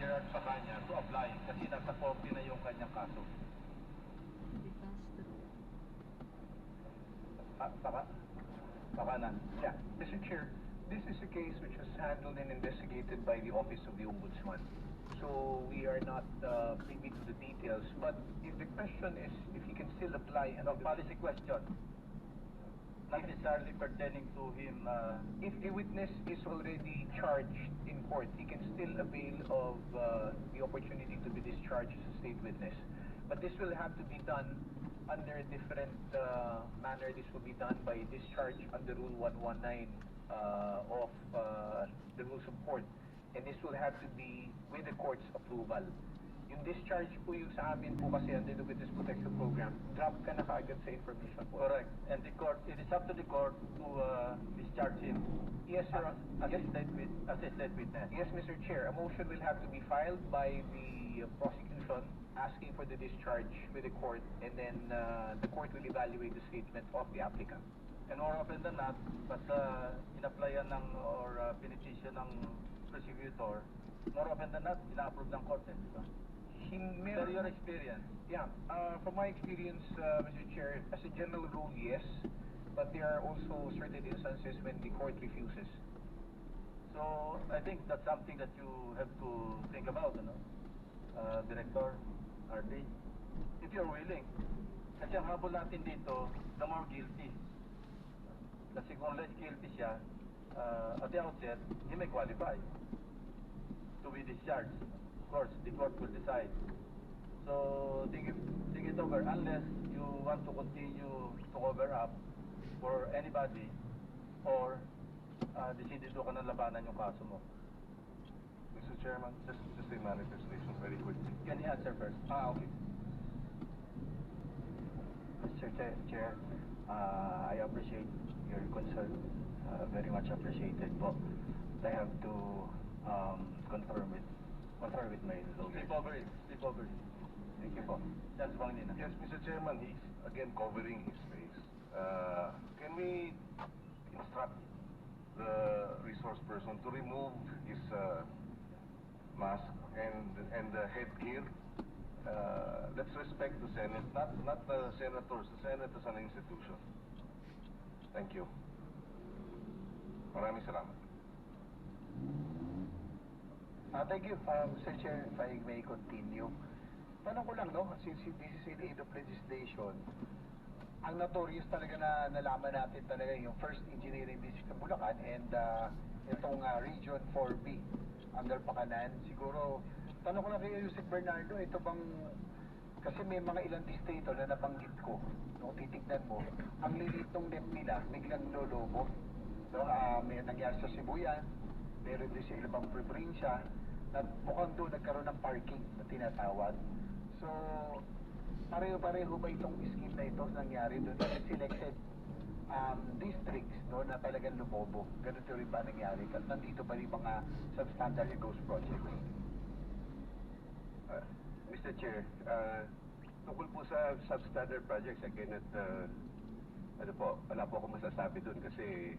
Gerard Pacanya to apply kasi nasa 40 na yung kanyang kaso. Pakanan. Yeah, Mr. Chair, this is a case which was handled and investigated by the Office of the Ombudsman. So we are not privy to the details, but if the question is if he can still apply and Policy question. Not necessarily pertaining to him. if a witness is already charged in court, he can still avail of the opportunity to be discharged as a state witness. But this will have to be done under a different manner. This will be done by discharge under Rule 119 of the Rules of Court. And this will have to be with the court's approval. Yung discharge po yung sa amin po kasi under the Witness Protection Program, drop ka na kaagad sa information po. Correct. And the court, it is up to the court to discharge him. Yes, sir. As Yes. a state witness. Yes, Mr. Chair. A motion will have to be filed by the prosecution asking for the discharge with the court, and then the court will evaluate the statement of the applicant. And more often than not, basta in-applyan ng or pinetition ng prosecutor, more often than not, ina-approve ng court. Di ba? Sir, your experience. Yeah, from my experience, Mr. Chair, as a general rule, yes. But there are also certain instances when the court refuses. So, I think that's something that you have to think about, Director, RD. If you're willing. Kasi ang habol natin dito, the more guilty. Kasi kung less guilty siya, at the outset, he may qualify to be discharged. Of course, the court will decide. So, think it over. Unless you want to continue to cover up for anybody or desidido ka na labanan yung kaso mo. Mr. Chairman, just a manifestation very quickly. Can you answer first? Okay. Mr. Chair, I appreciate your concern. Very much appreciated po. I have to confer with my lawyers. Sleep over it. Sleep over it. Thank you po. That's bang nina. Yes, Mr. Chairman, he's again covering his face. Can we instruct the resource person to remove his mask and the headgear? Let's respect the Senate, not the senators. The Senate is an institution. Thank you. Maraming salamat. Thank you, Mr. Chair, if I may continue. Tanong ko lang, no, since this is in aid of legislation, ang notorious talaga na nalaman natin talaga yung first engineering district ng Bulacan and itong Region 4B, under Pakanan. Siguro, tanong ko lang kay Yusek Bernardo, ito bang, kasi may mga ilang distrito na nabanggit ko, no, titignan mo, ang lilit ng NEP nila, biglang lolobo. No, may nangyari sa Sibuyan, meron din sa ilang probinsya, at mukhang doon nagkaroon ng parking na tinatawag. So, pareho-pareho ba itong scheme na ito nangyari doon sa selected districts, no, na talagang lumobo? Ganito rin ba nangyari? Kasi nandito ba rin mga substandard ghost projects? Mr. Chair, tungkol po sa substandard projects, I cannot, wala po akong masasabi doon kasi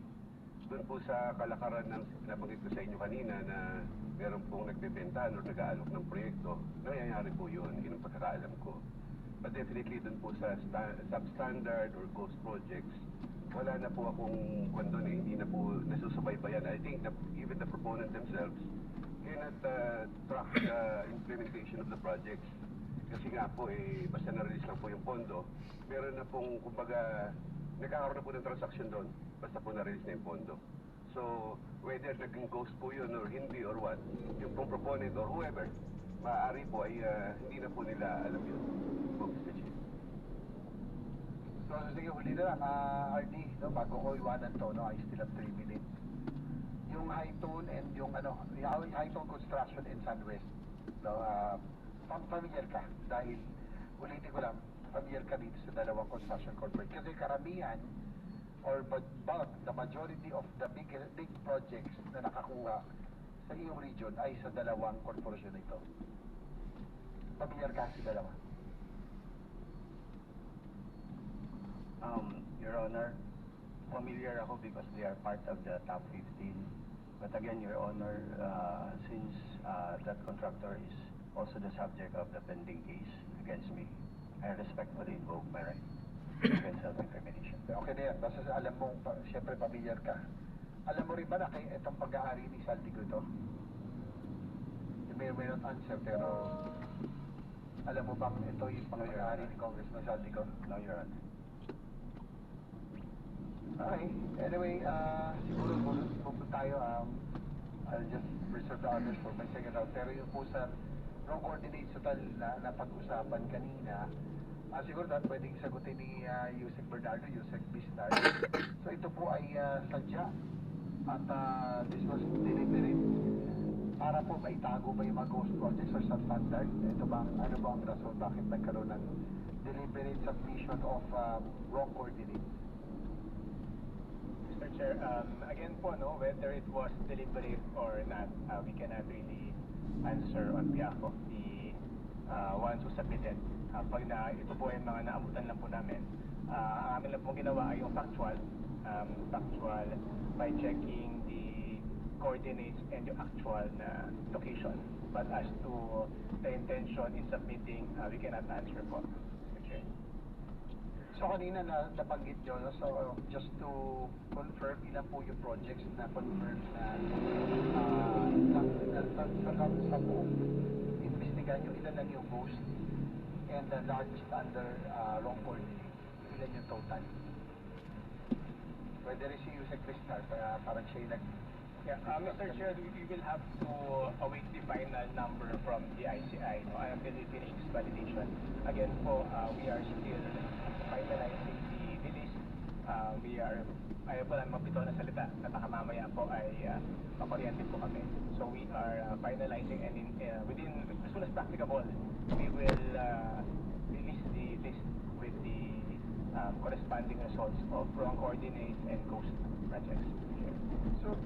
doon po sa kalakaran ng nabanggit ko sa inyo kanina na meron pong nagbebentahan o nag-aalok ng proyekto, nangyayari po yun, yun ang pagkakaalam ko. But definitely doon po sa substandard or ghost projects, wala na po akong kwento hindi na po nasusubaybayan. I think that even the proponent themselves cannot track the implementation of the projects. Kasi nga po, basta na-release lang po yung pondo, meron na pong, kumbaga, nagkakaroon na po ng transaction doon, basta po na-release na yung pondo. So, whether naging ghost po yun or hindi or what, yung pong proponent or whoever, maaari po ay hindi na po nila alam yun. Po, Mr. Chief. So, sige, huli na lang, RD, no, bago ko iwanan to, no, I still have 3 minutes. Yung high tone and yung high tone construction in Sunwest, no, familiar ka dahil ulitin ko lang, familiar ka dito sa dalawang construction corporate kasi karamihan or the majority of the big projects na nakakuha sa iyong region ay sa dalawang korporasyon ito. Familiar ka sa dalawa? Your Honor, familiar ako because they are part of the top 15. But again, Your Honor, since that contractor is also the subject of the pending case against me, I respectfully invoke my right against self-incrimination. Okay na yan. Basta alam mo, siyempre familiar ka. Alam mo rin ba na kay itong pag-aari ni Saldico ito? You may or may not answer, pero alam mo bang ito yung pag-aari ni Congressman Saldico? No, Your Honor. Okay. Anyway, siguro pupunta tayo. I'll just reserve the others for my second round. Pero yung po sa wrong coordinates total na pag-usapan kanina, siguro na pwedeng sagutin ni Yusek Bernardo, Yusek Bistar. So ito po ay sadya at this was deliberate para po maitago ba yung mga ghost projects or substandard. Ito ba, ano ba ang rason bakit nagkaroon ng deliberate submission of wrong coordinates? Mr. Chair, again po, no, whether it was deliberate or not, we cannot really answer on behalf of the ones who submitted. Pag ito po ay mga naabutan lang po namin, ang amin lang pong ginawa ay yung factual by checking the coordinates and yung actual na location. But as to the intention in submitting, we cannot answer po, Mr. Chair. So So kanina na nabanggit nyo, no? So just to confirm, ilan po yung projects na confirm na sa buong investigan nyo, ilan lang yung ghost and the large under wrong coordinate, ilan yung total? Pwede rin si Yusek Crystal, parang siya yung Yeah, Mr. Chair, we will have to await the final number from the ICI, no, until it finishes validation. Again po, we are still finalizing the list. Ayaw po lang mapito na salita na baka mamaya po ay makuryente po kami. So we are finalizing and within, as soon as practicable, we will release the list with the corresponding results of wrong coordinates and ghost projects. So,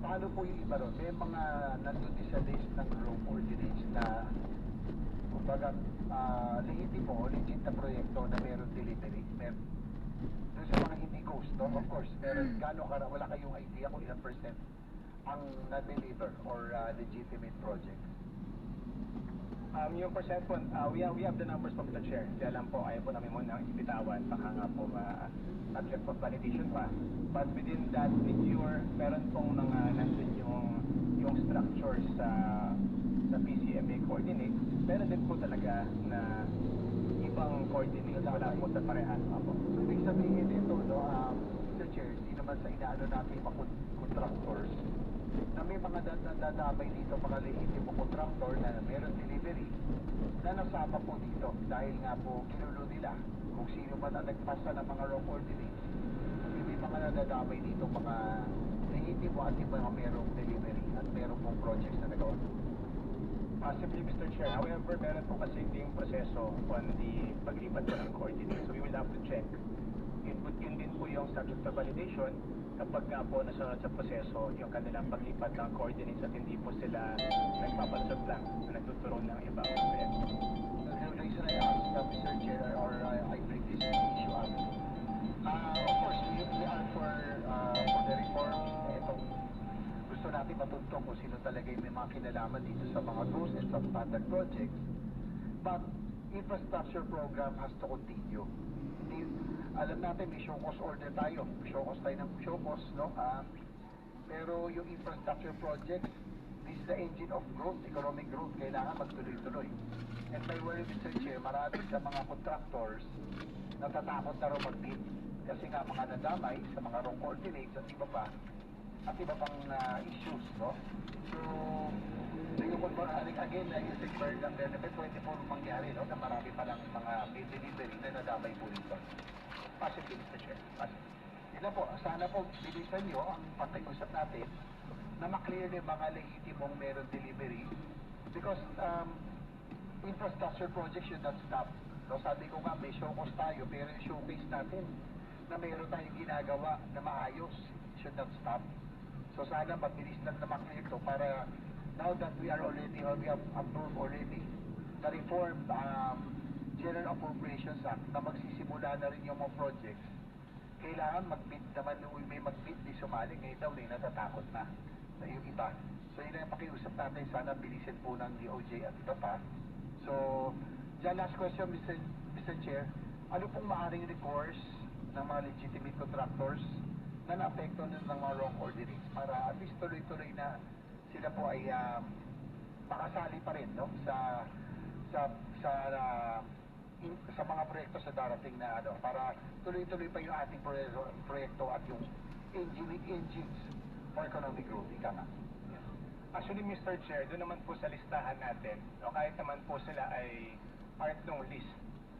paano po yung iba ron? May mga nandun din sa list ng wrong coordinates na kumbaga legitimo, legit na proyekto na meron delivery. Doon sa mga hindi ghost, no? Of course, meron wala kayong idea kung ilang percent ang na-deliver or legitimate projects. Yung percent po, we have the numbers po, Mr. Chair. Kaya lang po, ayaw po namin muna ibitawan. Baka nga po subject of validation pa. But within that figure, meron pong mga nandun yung structures sa PCMA coordinates. Meron din po talaga na ibang coordinates wala po sa parehan. So, ibig sabihin ito, no, Mr. Chair, hindi naman sa inaano natin mga contractors na may mga dadamay dito, mga legitimo contractor na meron delivery na nasama po dito dahil nga po kinulo nila kung sino man ang nagpasa ng mga wrong coordinates. May mga nadadamay dito, mga legitimo at yung mga merong delivery at meron pong projects na nagawa. Possibly, Mr. Chair. However, meron po kasi yung proseso on the paglipat po ng coordinates. So we will have to check. Yun din po yung subject of validation kapag nga po nasunod sa proseso yung kanilang paglipat ng coordinates at hindi po sila nagpapalusot lang na nagtuturo ng ibang proyekto. The reason I asked Mr. Chair or I bring this issue up, of course, we are for the reform. Itong gusto natin matuntong kung sino talaga yung may mga kinalaman dito sa mga ghost and substandard projects. But infrastructure program has to continue. Alam natin may show cause order tayo. Show cause tayo ng show cause, no? Pero yung infrastructure projects, this is the engine of growth, economic growth. Kailangan magtuloy-tuloy. And by worry, Mr. Chair, marami sa mga contractors natatakot na rin mag-bid. Kasi nga mga nadamay sa mga wrong coordinates at iba pa, at iba pang issues, no? So yung again, yung sector ng benefit, 24 mangyari, no? Na marami palang mga bid delivery na nadamay po dito. Possibly, Mr. Chair. Possibly. Yun po, sana po bilisan nyo ang pag-usap natin na maklear yung mga legitimong meron delivery because infrastructure projects should not stop. So sabi ko nga, may show cause tayo pero yung showcase natin na meron tayong ginagawa na maayos should not stop. So sana mabilis lang na maklear to para now that we have approved already the reformed General Appropriations Act na magsisimula na rin yung mga projects, kailangan mag-bid naman, may mag-bid di sumali, ngayon daw na natatakot na sa yung iba. So yun ang pakiusap natin, sana bilisin po ng DOJ at iba pa. So, dyan last question, Mr. Chair, ano pong maaaring recourse ng mga legitimate contractors na naapekto ng mga wrong coordinates para at least tuloy-tuloy na sila po ay makasali pa rin, no? Sa mga proyekto sa darating na para tuloy-tuloy pa yung ating proyekto at yung engines for economic growth. Ika nga. Actually, Mr. Chair, doon naman po sa listahan natin, no, kahit naman po sila ay part ng list.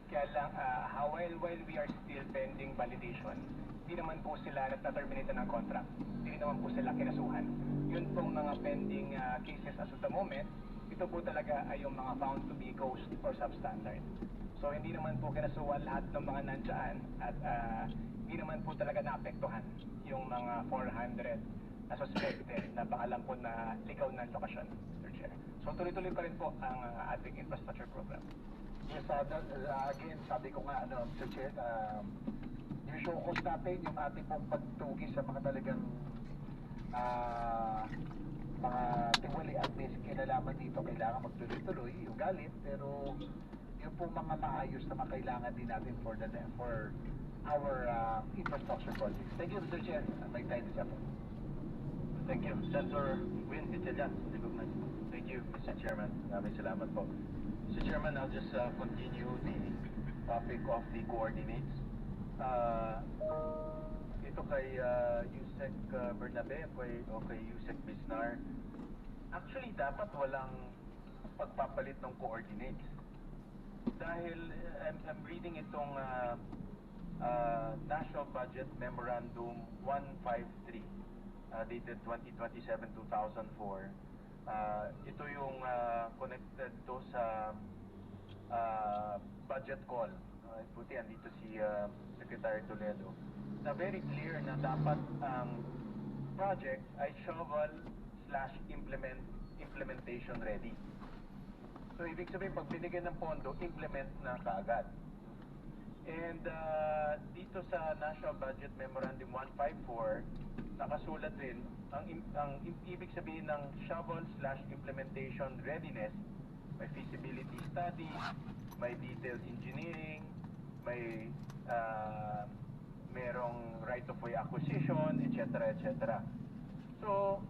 Kaya lang, while we are still pending validation, hindi naman po sila nagta-terminate ng contract. Hindi naman po sila kinasuhan. Yun pong mga pending cases as of the moment, ito po talaga ay yung mga found to be ghost or substandard. So hindi naman po kinasuhan lahat ng mga nandiyan at hindi naman po talaga naapektuhan yung mga 400 na suspected na pangalan po na ligaw ng lokasyon, Mr. Chair. So tuloy-tuloy pa rin po ang ating infrastructure program. Yes, again, sabi ko nga, Mr. Chair, yung show cause natin, yung ating pong pagtugi sa mga talagang mga tiwali at basic kinalaman dito, kailangan magtuloy-tuloy yung galit, pero yung po mga maayos na makailangan din natin for our infrastructure projects. Thank you, Mr. Chair. May time this afternoon. Thank you. Senator Win Gatchalian, recognize. Thank you, Mr. Chairman. Maraming salamat po. Mr. Chairman, I'll just continue the topic of the coordinates. Ito kay Yusek Bernabe o kay Yusek Bisnar. Actually, dapat walang pagpapalit ng coordinates. Dahil I'm reading itong National Budget Memorandum 153 dated 2027-2004. Ito yung connected to sa budget call. Buti andito si Secretary Toledo. Na very clear na dapat ang project ay shovel/implementation ready. So ibig sabihin pag binigyan ng pondo, implement na kaagad. And dito sa National Budget Memorandum 154, nakasulat rin ang ibig sabihin ng shovel/implementation readiness. May feasibility study, may detailed engineering, may merong right-of-way acquisition, etc. etc. So,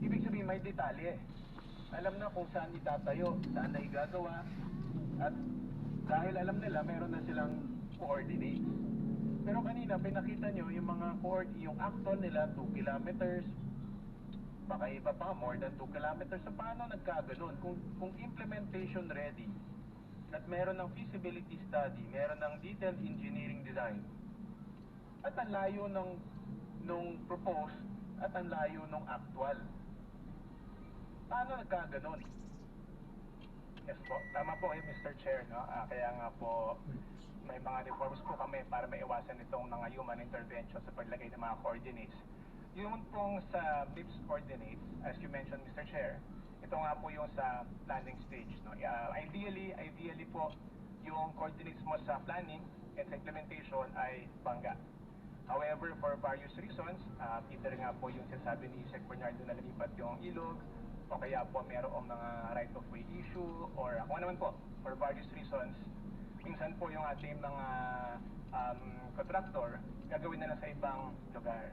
ibig sabihin may detalye. Alam na kung saan itatayo, saan na igagawa, at dahil alam nila, meron na silang coordinates. Pero kanina, pinakita nyo yung mga yung actual nila, 2 kilometers, baka iba pa, more than 2 kilometers. So, paano nagkaganon? Kung implementation ready, at meron ng feasibility study, meron ng detailed engineering design, at ang layo nung proposed, at ang layo nung actual. Paano nagkaganon? Yes po, tama po Mr. Chair, no? Kaya nga po may mga reforms po kami para maiwasan itong mga human intervention sa paglagay ng mga coordinates. Yung pong sa MIPS coordinates, as you mentioned Mr. Chair, ito nga po yung sa planning stage, no? Ideally po yung coordinates mo sa planning and sa implementation ay bangga. However, for various reasons, either nga po yung sinasabi ni Sec. Bernardo na lumipat yung ilog, o kaya po mayroong mga right-of-way issue, or ako naman po, for various reasons, minsan po yung ating mga contractor, gagawin na lang sa ibang lugar.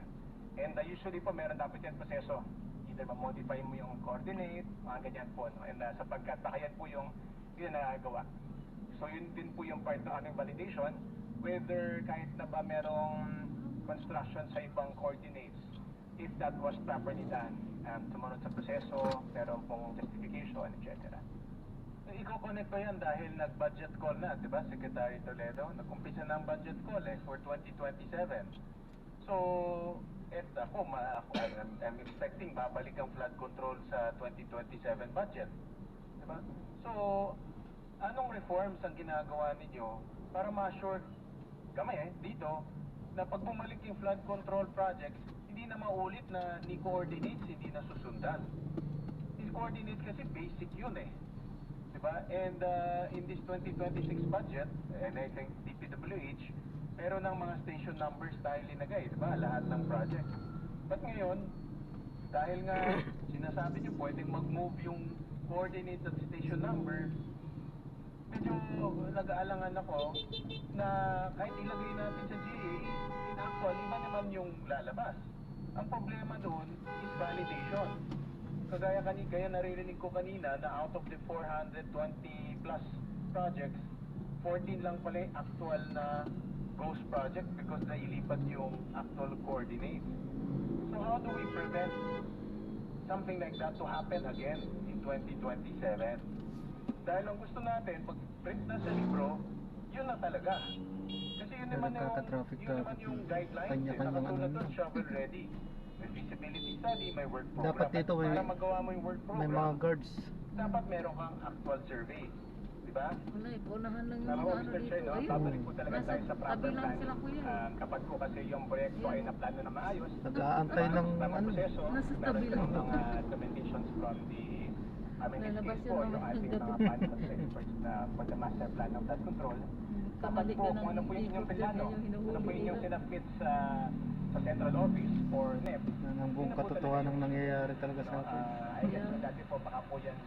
And usually po, meron dapat yan proseso. Either ma-modify mo yung coordinate, mga ganyan po. No? And sapagkat baka yan po yung hindi na nagagawa. So yun din po yung part ng aming validation, whether kahit na ba merong construction sa ibang coordinates, if that was properly done, sumunod sa proseso, meron pong justification, etc. Iko-connect pa yan dahil nag-budget call na, di ba, Secretary Toledo? Nag-umpisa na ang budget call for 2027. So, I'm expecting babalik ang flood control sa 2027 budget. Di ba? So, anong reforms ang ginagawa ninyo para ma-assure kami dito na pag bumalik yung flood control projects, hindi na maulit na ni coordinates, hindi na susundan. These coordinates kasi basic yun diba? And in this 2026 budget, and I think DPWH, meron ng mga station numbers tayo linagay, diba? Lahat ng project. But ngayon, dahil nga sinasabi nyo pwedeng mag-move yung coordinates at station number, medyo nag-aalangan ako na kahit ilagay natin sa GA, in actual, iba naman yung lalabas. Ang problema doon is validation. Kagaya naririnig ko kanina na out of the 420 plus projects, 14 lang pala yung actual na ghost project because nailipat yung actual coordinates. So how do we prevent something like that to happen again in 2027? Dahil ang gusto natin, pag print na sa libro, yun na talaga. Kasi yun naman yung guidelines, nakatulad doon, shovel ready. May feasibility study, may work program. Dapat dito para magawa mo yung work program, may mga guards. dapat meron kang actual survey. Diba? Wala, ipunahan lang yung Tama po, mga ano Mr. dito. Chair, no? Ayun. Babalik po talaga tayo sa proper tabi lang planning. sila kuya. Kapag po kasi yung proyekto ay naplano na maayos, Nag-aantay ng tamang ano. proseso, Nasa meron tabi lang. ng mga recommendations from the Lalabas case yun po, mga yung ating gabi. mga planning experts na for the master plan of flood control. Dapat Kamali po, ka kung ano ng po yung inyong ikot dyan, plano, yung hinuhuli ano po yung inyong nila. sinapit sa central office or NEP. Yan ang buong katotohanan ng nangyayari talaga sa atin. I guess dati po baka po yan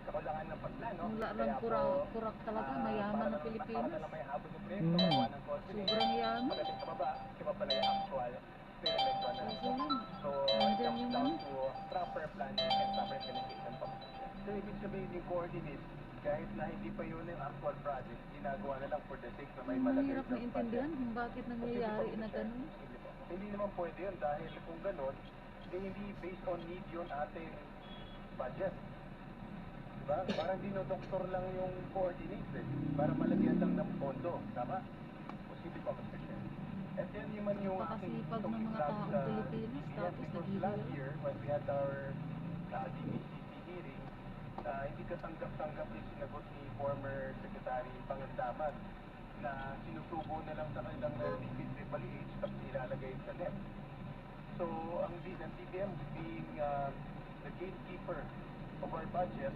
kakulangan ng pagplano. Wala Kaya lang po, kurak talaga, mayaman para ng Pilipinas. Para may habol ng proyekto, gawa ng coordinate. Sobrang yaman. Pagdating sa baba, iba pala yung actual pyramid ko na. Kasi man, So, it nandyan comes yung down ano. to proper planning and proper implementation po. So, ibig sabihin yung coordinates, kahit na hindi pa yun yung actual project, ginagawa na lang for the sake na may malagay Mahirap sa na intindihan kung bakit nangyayari na ganun. Hindi naman pwede yun dahil kung ganun, hindi based on need yun ating budget. Diba? Parang dinodoktor lang yung coordinates eh. Para malagyan lang ng pondo. Tama? Posible pa, Mr. Chair. And then yung man yung Napakasipag ng mga lab taong sa Pilipinas, DBM, tapos because naghihirap. last year, when we had our DBCP hearing, hindi katanggap-tanggap yung sinagot ni former Secretary Pangandaman na sinusubo na lang sa kanilang DPWH tapos ilalagay sa NEP. So, ang DBM being the gatekeeper of our budget,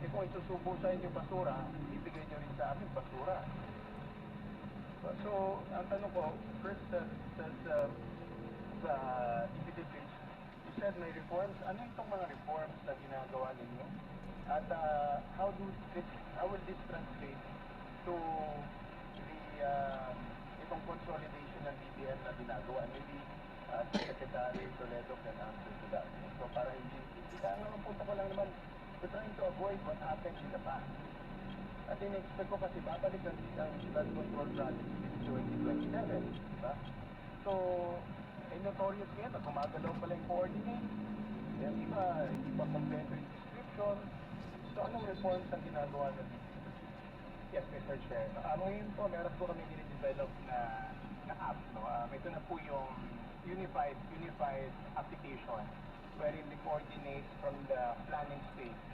kung isusubo sa inyo basura, ibigay nyo rin sa amin basura. So, ang tanong ko, first sa DPWH, you said may reforms. Ano itong mga reforms na ginagawa ninyo? At how will this translate to the itong consolidation ng DBM na ginagawa? Maybe Secretary Toledo can answer to that. So para hindi kaya naman punta ko lang naman, we're trying to avoid what happened in the past. At in-expect ko kasi babalik ang flood control project in 2027, di ba? So, notorious ngayon na gumagalaw pala yung coordinate. Yan, hindi pa completed description. So, anong reforms ang ginagawa na dito? Yes, Mr. Chair. Ngayon po, meron po kami dinidevelop na app. No? Ito na po yung unified application wherein the coordinates from the planning stage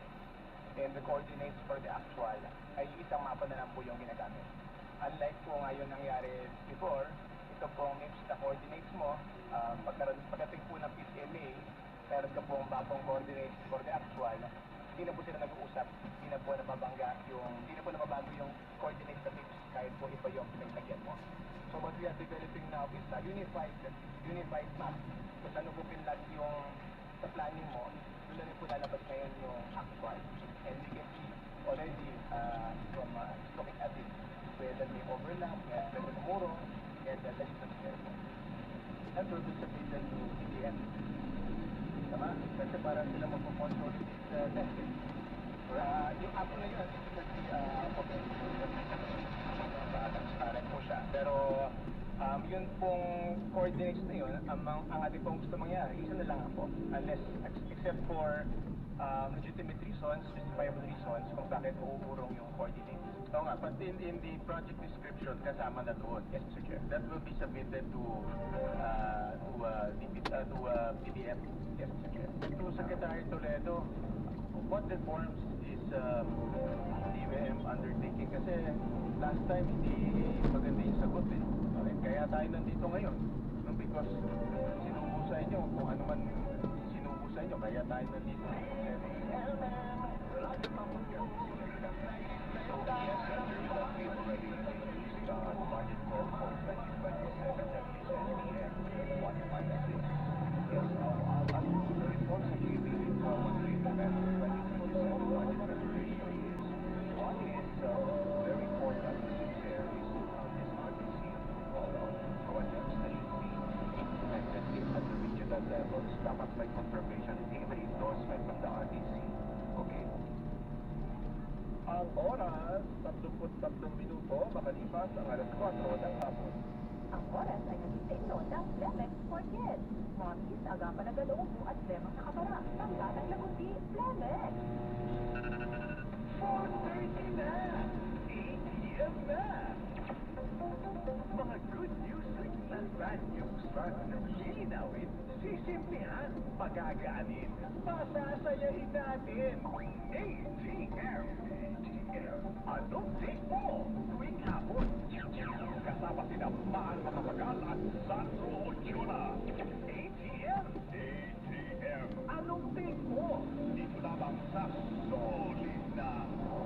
and the coordinates for the actual ay isang mapa na lang po yung ginagamit. Unlike po ngayon nangyari before, ito po ang MIPS na coordinates mo, pagdating po ng PCMA, meron ka po ang bagong coordinates for the actual, hindi na po sila nag-uusap, hindi na po nababago yung coordinates sa MIPS kahit po iba yung pinaglagyan mo. So what we are developing now is a unified map. Kung saan po pinlag yung sa planning mo, doon na po lalabas ngayon yung actual. And we can see already from looking at it, whether may overlap, whether tomorrow, and the distance there po. That will be submitted to DBM. Tama? Kasi para sila magpo-consolidate sa testing. Yung app na yun, ito kasi transparent po siya. Pero yun pong coordinates na yun, ang ating pong gusto mangyari, isa na lang po. Unless, except for legitimate reasons, justifiable reasons, kung bakit uurong yung coordinates. Oo nga, but in the project description, kasama na doon. Yes, Mr. Chair. That will be submitted to DBM. Yes, Mr. Chair. To Secretary Toledo, what reforms is DBM undertaking? Kasi last time hindi maganda yung sagot eh. Okay? Kaya tayo nandito ngayon. No? Because sinubo sa inyo, kung ano man sinubo sa inyo, kaya tayo nandito. So yes, sir, we already introduced budget call for 2027 that is SPM 156. Yes, the reforms that we will formally implement in 2027 budget preparation is one is very important to share is this RTC projects that should be implemented at the regional levels. Dapat may confirmation and even endorsement from the RTC. Okay. Ang oras, 33 minuto, makalipas ang alas 4 ng hapon. Ang oras ay nagsisigno ng Flemex for Kids. Mommies, agapan na galoobo at lemang nakabara. Tanggatang lagundi, Flemex! 4:30 na! ATM na! Mga good news at bad news. Lilinawin, sisimplihan, pagagaanin, pasasayahin natin. ATM! Anong take mo? Tuwing hapon. Kasama sila Mahal Makamagal at Sandro Ochoa. ATM! ATM! Anong take mo? Dito lamang sa solid na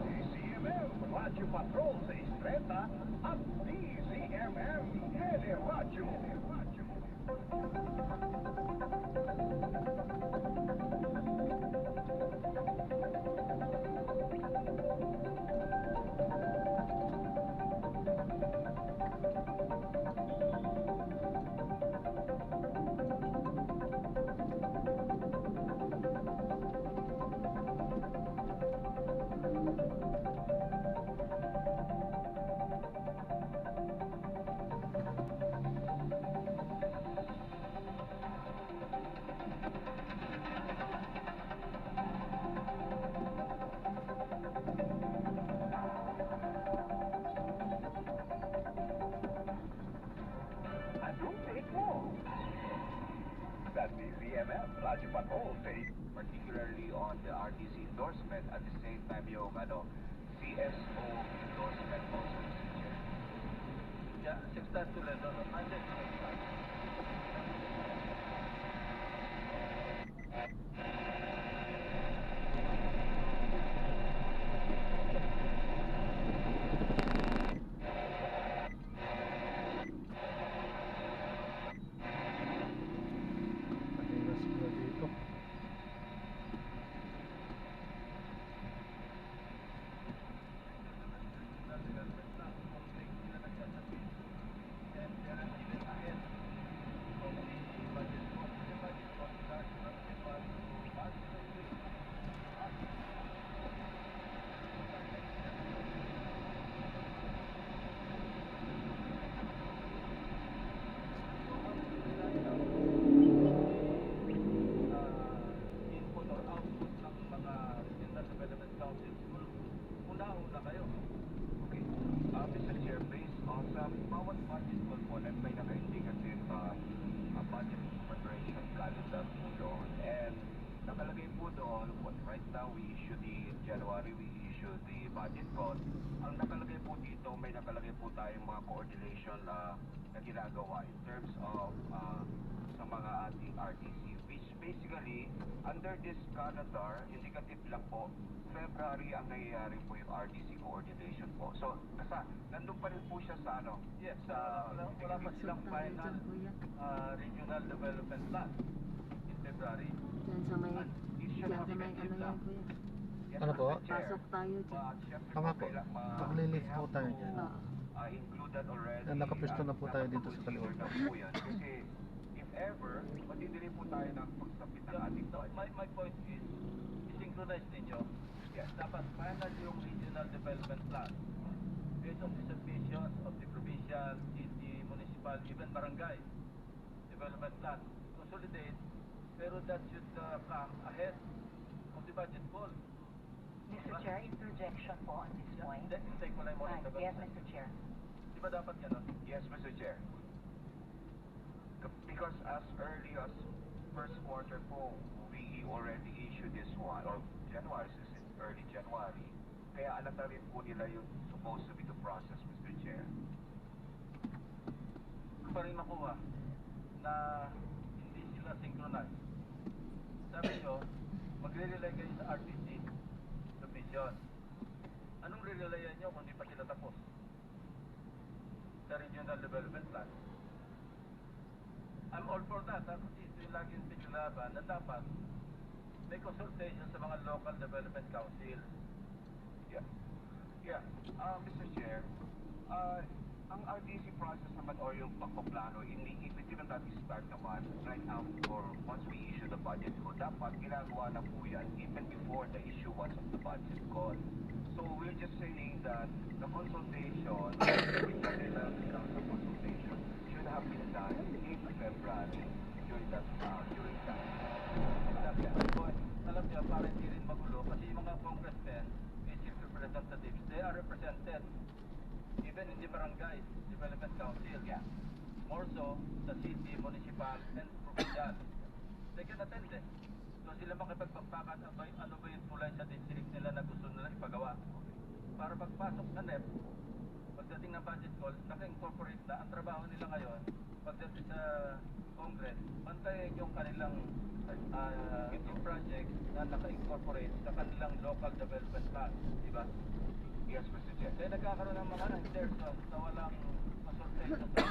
DCMM Radio Patrol sa Istreta at DCMM Teleradyo. principal faith, particularly on the RTC endorsement, at the same time yung CSO endorsement also, Mr. Chair. Yeah, 6 times to level. Monday to next time. Matigas po dito. Input or output ng mga regional development councils, una-una kayo. Okay. Mr. Chair, based on sa bawat budget call po, may naka-indicative budget preparation calendar po doon. And nakalagay po doon, right now we issue January, we issue the budget call. Ang nakalagay po dito, may nakalagay po tayong mga coordination na ginagawa in terms of sa mga ating RTC, which basically, under this calendar, indicative lang po, February ang nangyayari po yung RTC coordination po. So, nandun pa rin po siya sa Yes, wala pa silang final regional development plan in February. Diyan sa may, It should diyan have sa may been ano yan kuya. Yes, Ano po? Mr. Chair. Pasok tayo dyan. But syempre Tama po. Maglilift po tayo dyan. Included already. And nakapisto na po tayo dito sa kaliwa. Na po yan. Kasi if ever, matindili po tayo ng pagsapit ng ating So, budget. my point is, i-synchronize ninyo. Yes. Dapat final yung regional development plan based on the submissions of the provincial, city, municipal, even barangay development plan. Consolidate, pero that should come ahead of the budget call. Mr. Chair, interjection po on this point. Hintay ko lang muna yung Yes, development. Mr. Chair. Di ba dapat gano'n? Yes, Mr. Chair. Because as early as first quarter po, we already issued this one, or January, since it's early January. Kaya alam na rin po nila yung supposed to be the process, Mr. Chair. Pa rin makuha na hindi sila synchronize. Sabi nyo, magre-rely kayo sa RTC submission. Anong re-relyan nyo kung di pa sila tapos? Sa Regional Development Plan. I'm all for that. Ako dito yung laging pinulaban na dapat may consultation sa mga local development council. Yeah. Yeah. Mr. Chair, ang RTC process naman or yung pagpaplano, it didn't that start naman right now or once we issue the budget call. Dapat ginagawa na po yan even before the issuance of the budget call. So we're just saying that the consultation, the council consultation should have been done in February during that Alam niyo, para hindi rin magulo, kasi yung mga congressmen, basic representatives, they are represented even in the barangay development council. Yeah. More so, sa city, municipal, and provincial. They can attend eh. So sila makipagpagpakan ano ba yung tulay sa district nila na gusto nila ipagawa. Para pagpasok sa NEP, pagdating ng budget call, naka-incorporate na ang trabaho nila ngayon, pagdating sa Congress, pantayin yung kanilang yung project na naka-incorporate sa kanilang local development plan, di ba? Yes, Mr. Chair. Kaya nagkakaroon ng mga insertions na walang consultation sa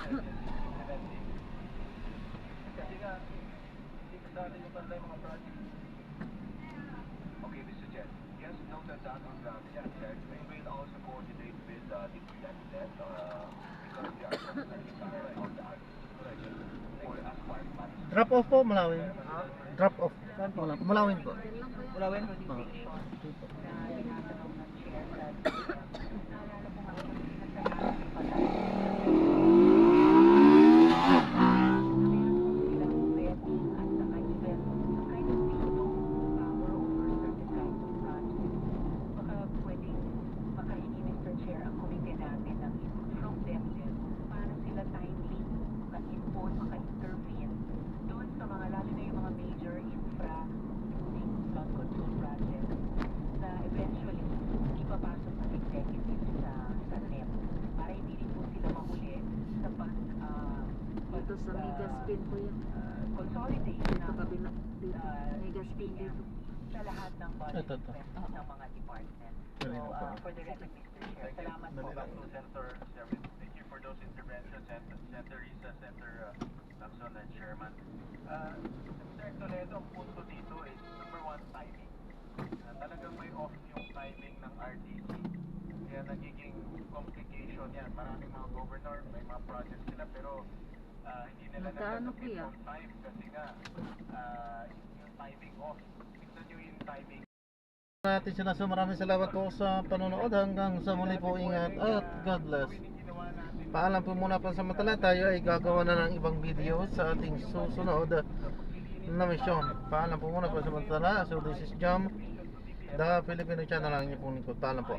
implementing. Kasi nga, hindi kasali yung kanilang mga project. Okay, Mr. Chair. Yes, noted that on the check. We will also coordinate with the president because they are representing on the for as part of Drop off po, Mulawin. Drop off. Mulawin po. Mulawin? Dito. Na tinatanong ng chair that naalala ko nga maka-intervene doon sa mga lalo na yung mga major infra Dito sa Megaspin po yan. Consolidate Dito ng kabila. Dito. Megaspin dito. sa lahat ng budget Ito. requests ng mga department. So, for the record, Mr. Chair, salamat po. Back to Senator Sherwin. Thank you for those interventions, Senator Risa, Senator Lacson, and Sherman. Senator Toledo, ang punto dito is number one, timing. Talagang may off yung timing ng RTC. Kaya nagiging complication yan. Maraming mga governor, may mga projects sila, pero hindi nila Magkano nasasagot kaya? on time kasi nga yung timing off. Tignan nyo yung timing. Natin sinaso, maraming salamat po sa panonood. Hanggang sa muli po, ingat at God bless. Paalam po muna pansamantala, tayo ay gagawa na ng ibang video sa ating susunod na misyon. Paalam po muna pansamantala. So this is Jam, the Filipino channel ang inyong pong lingkod. Paalam po.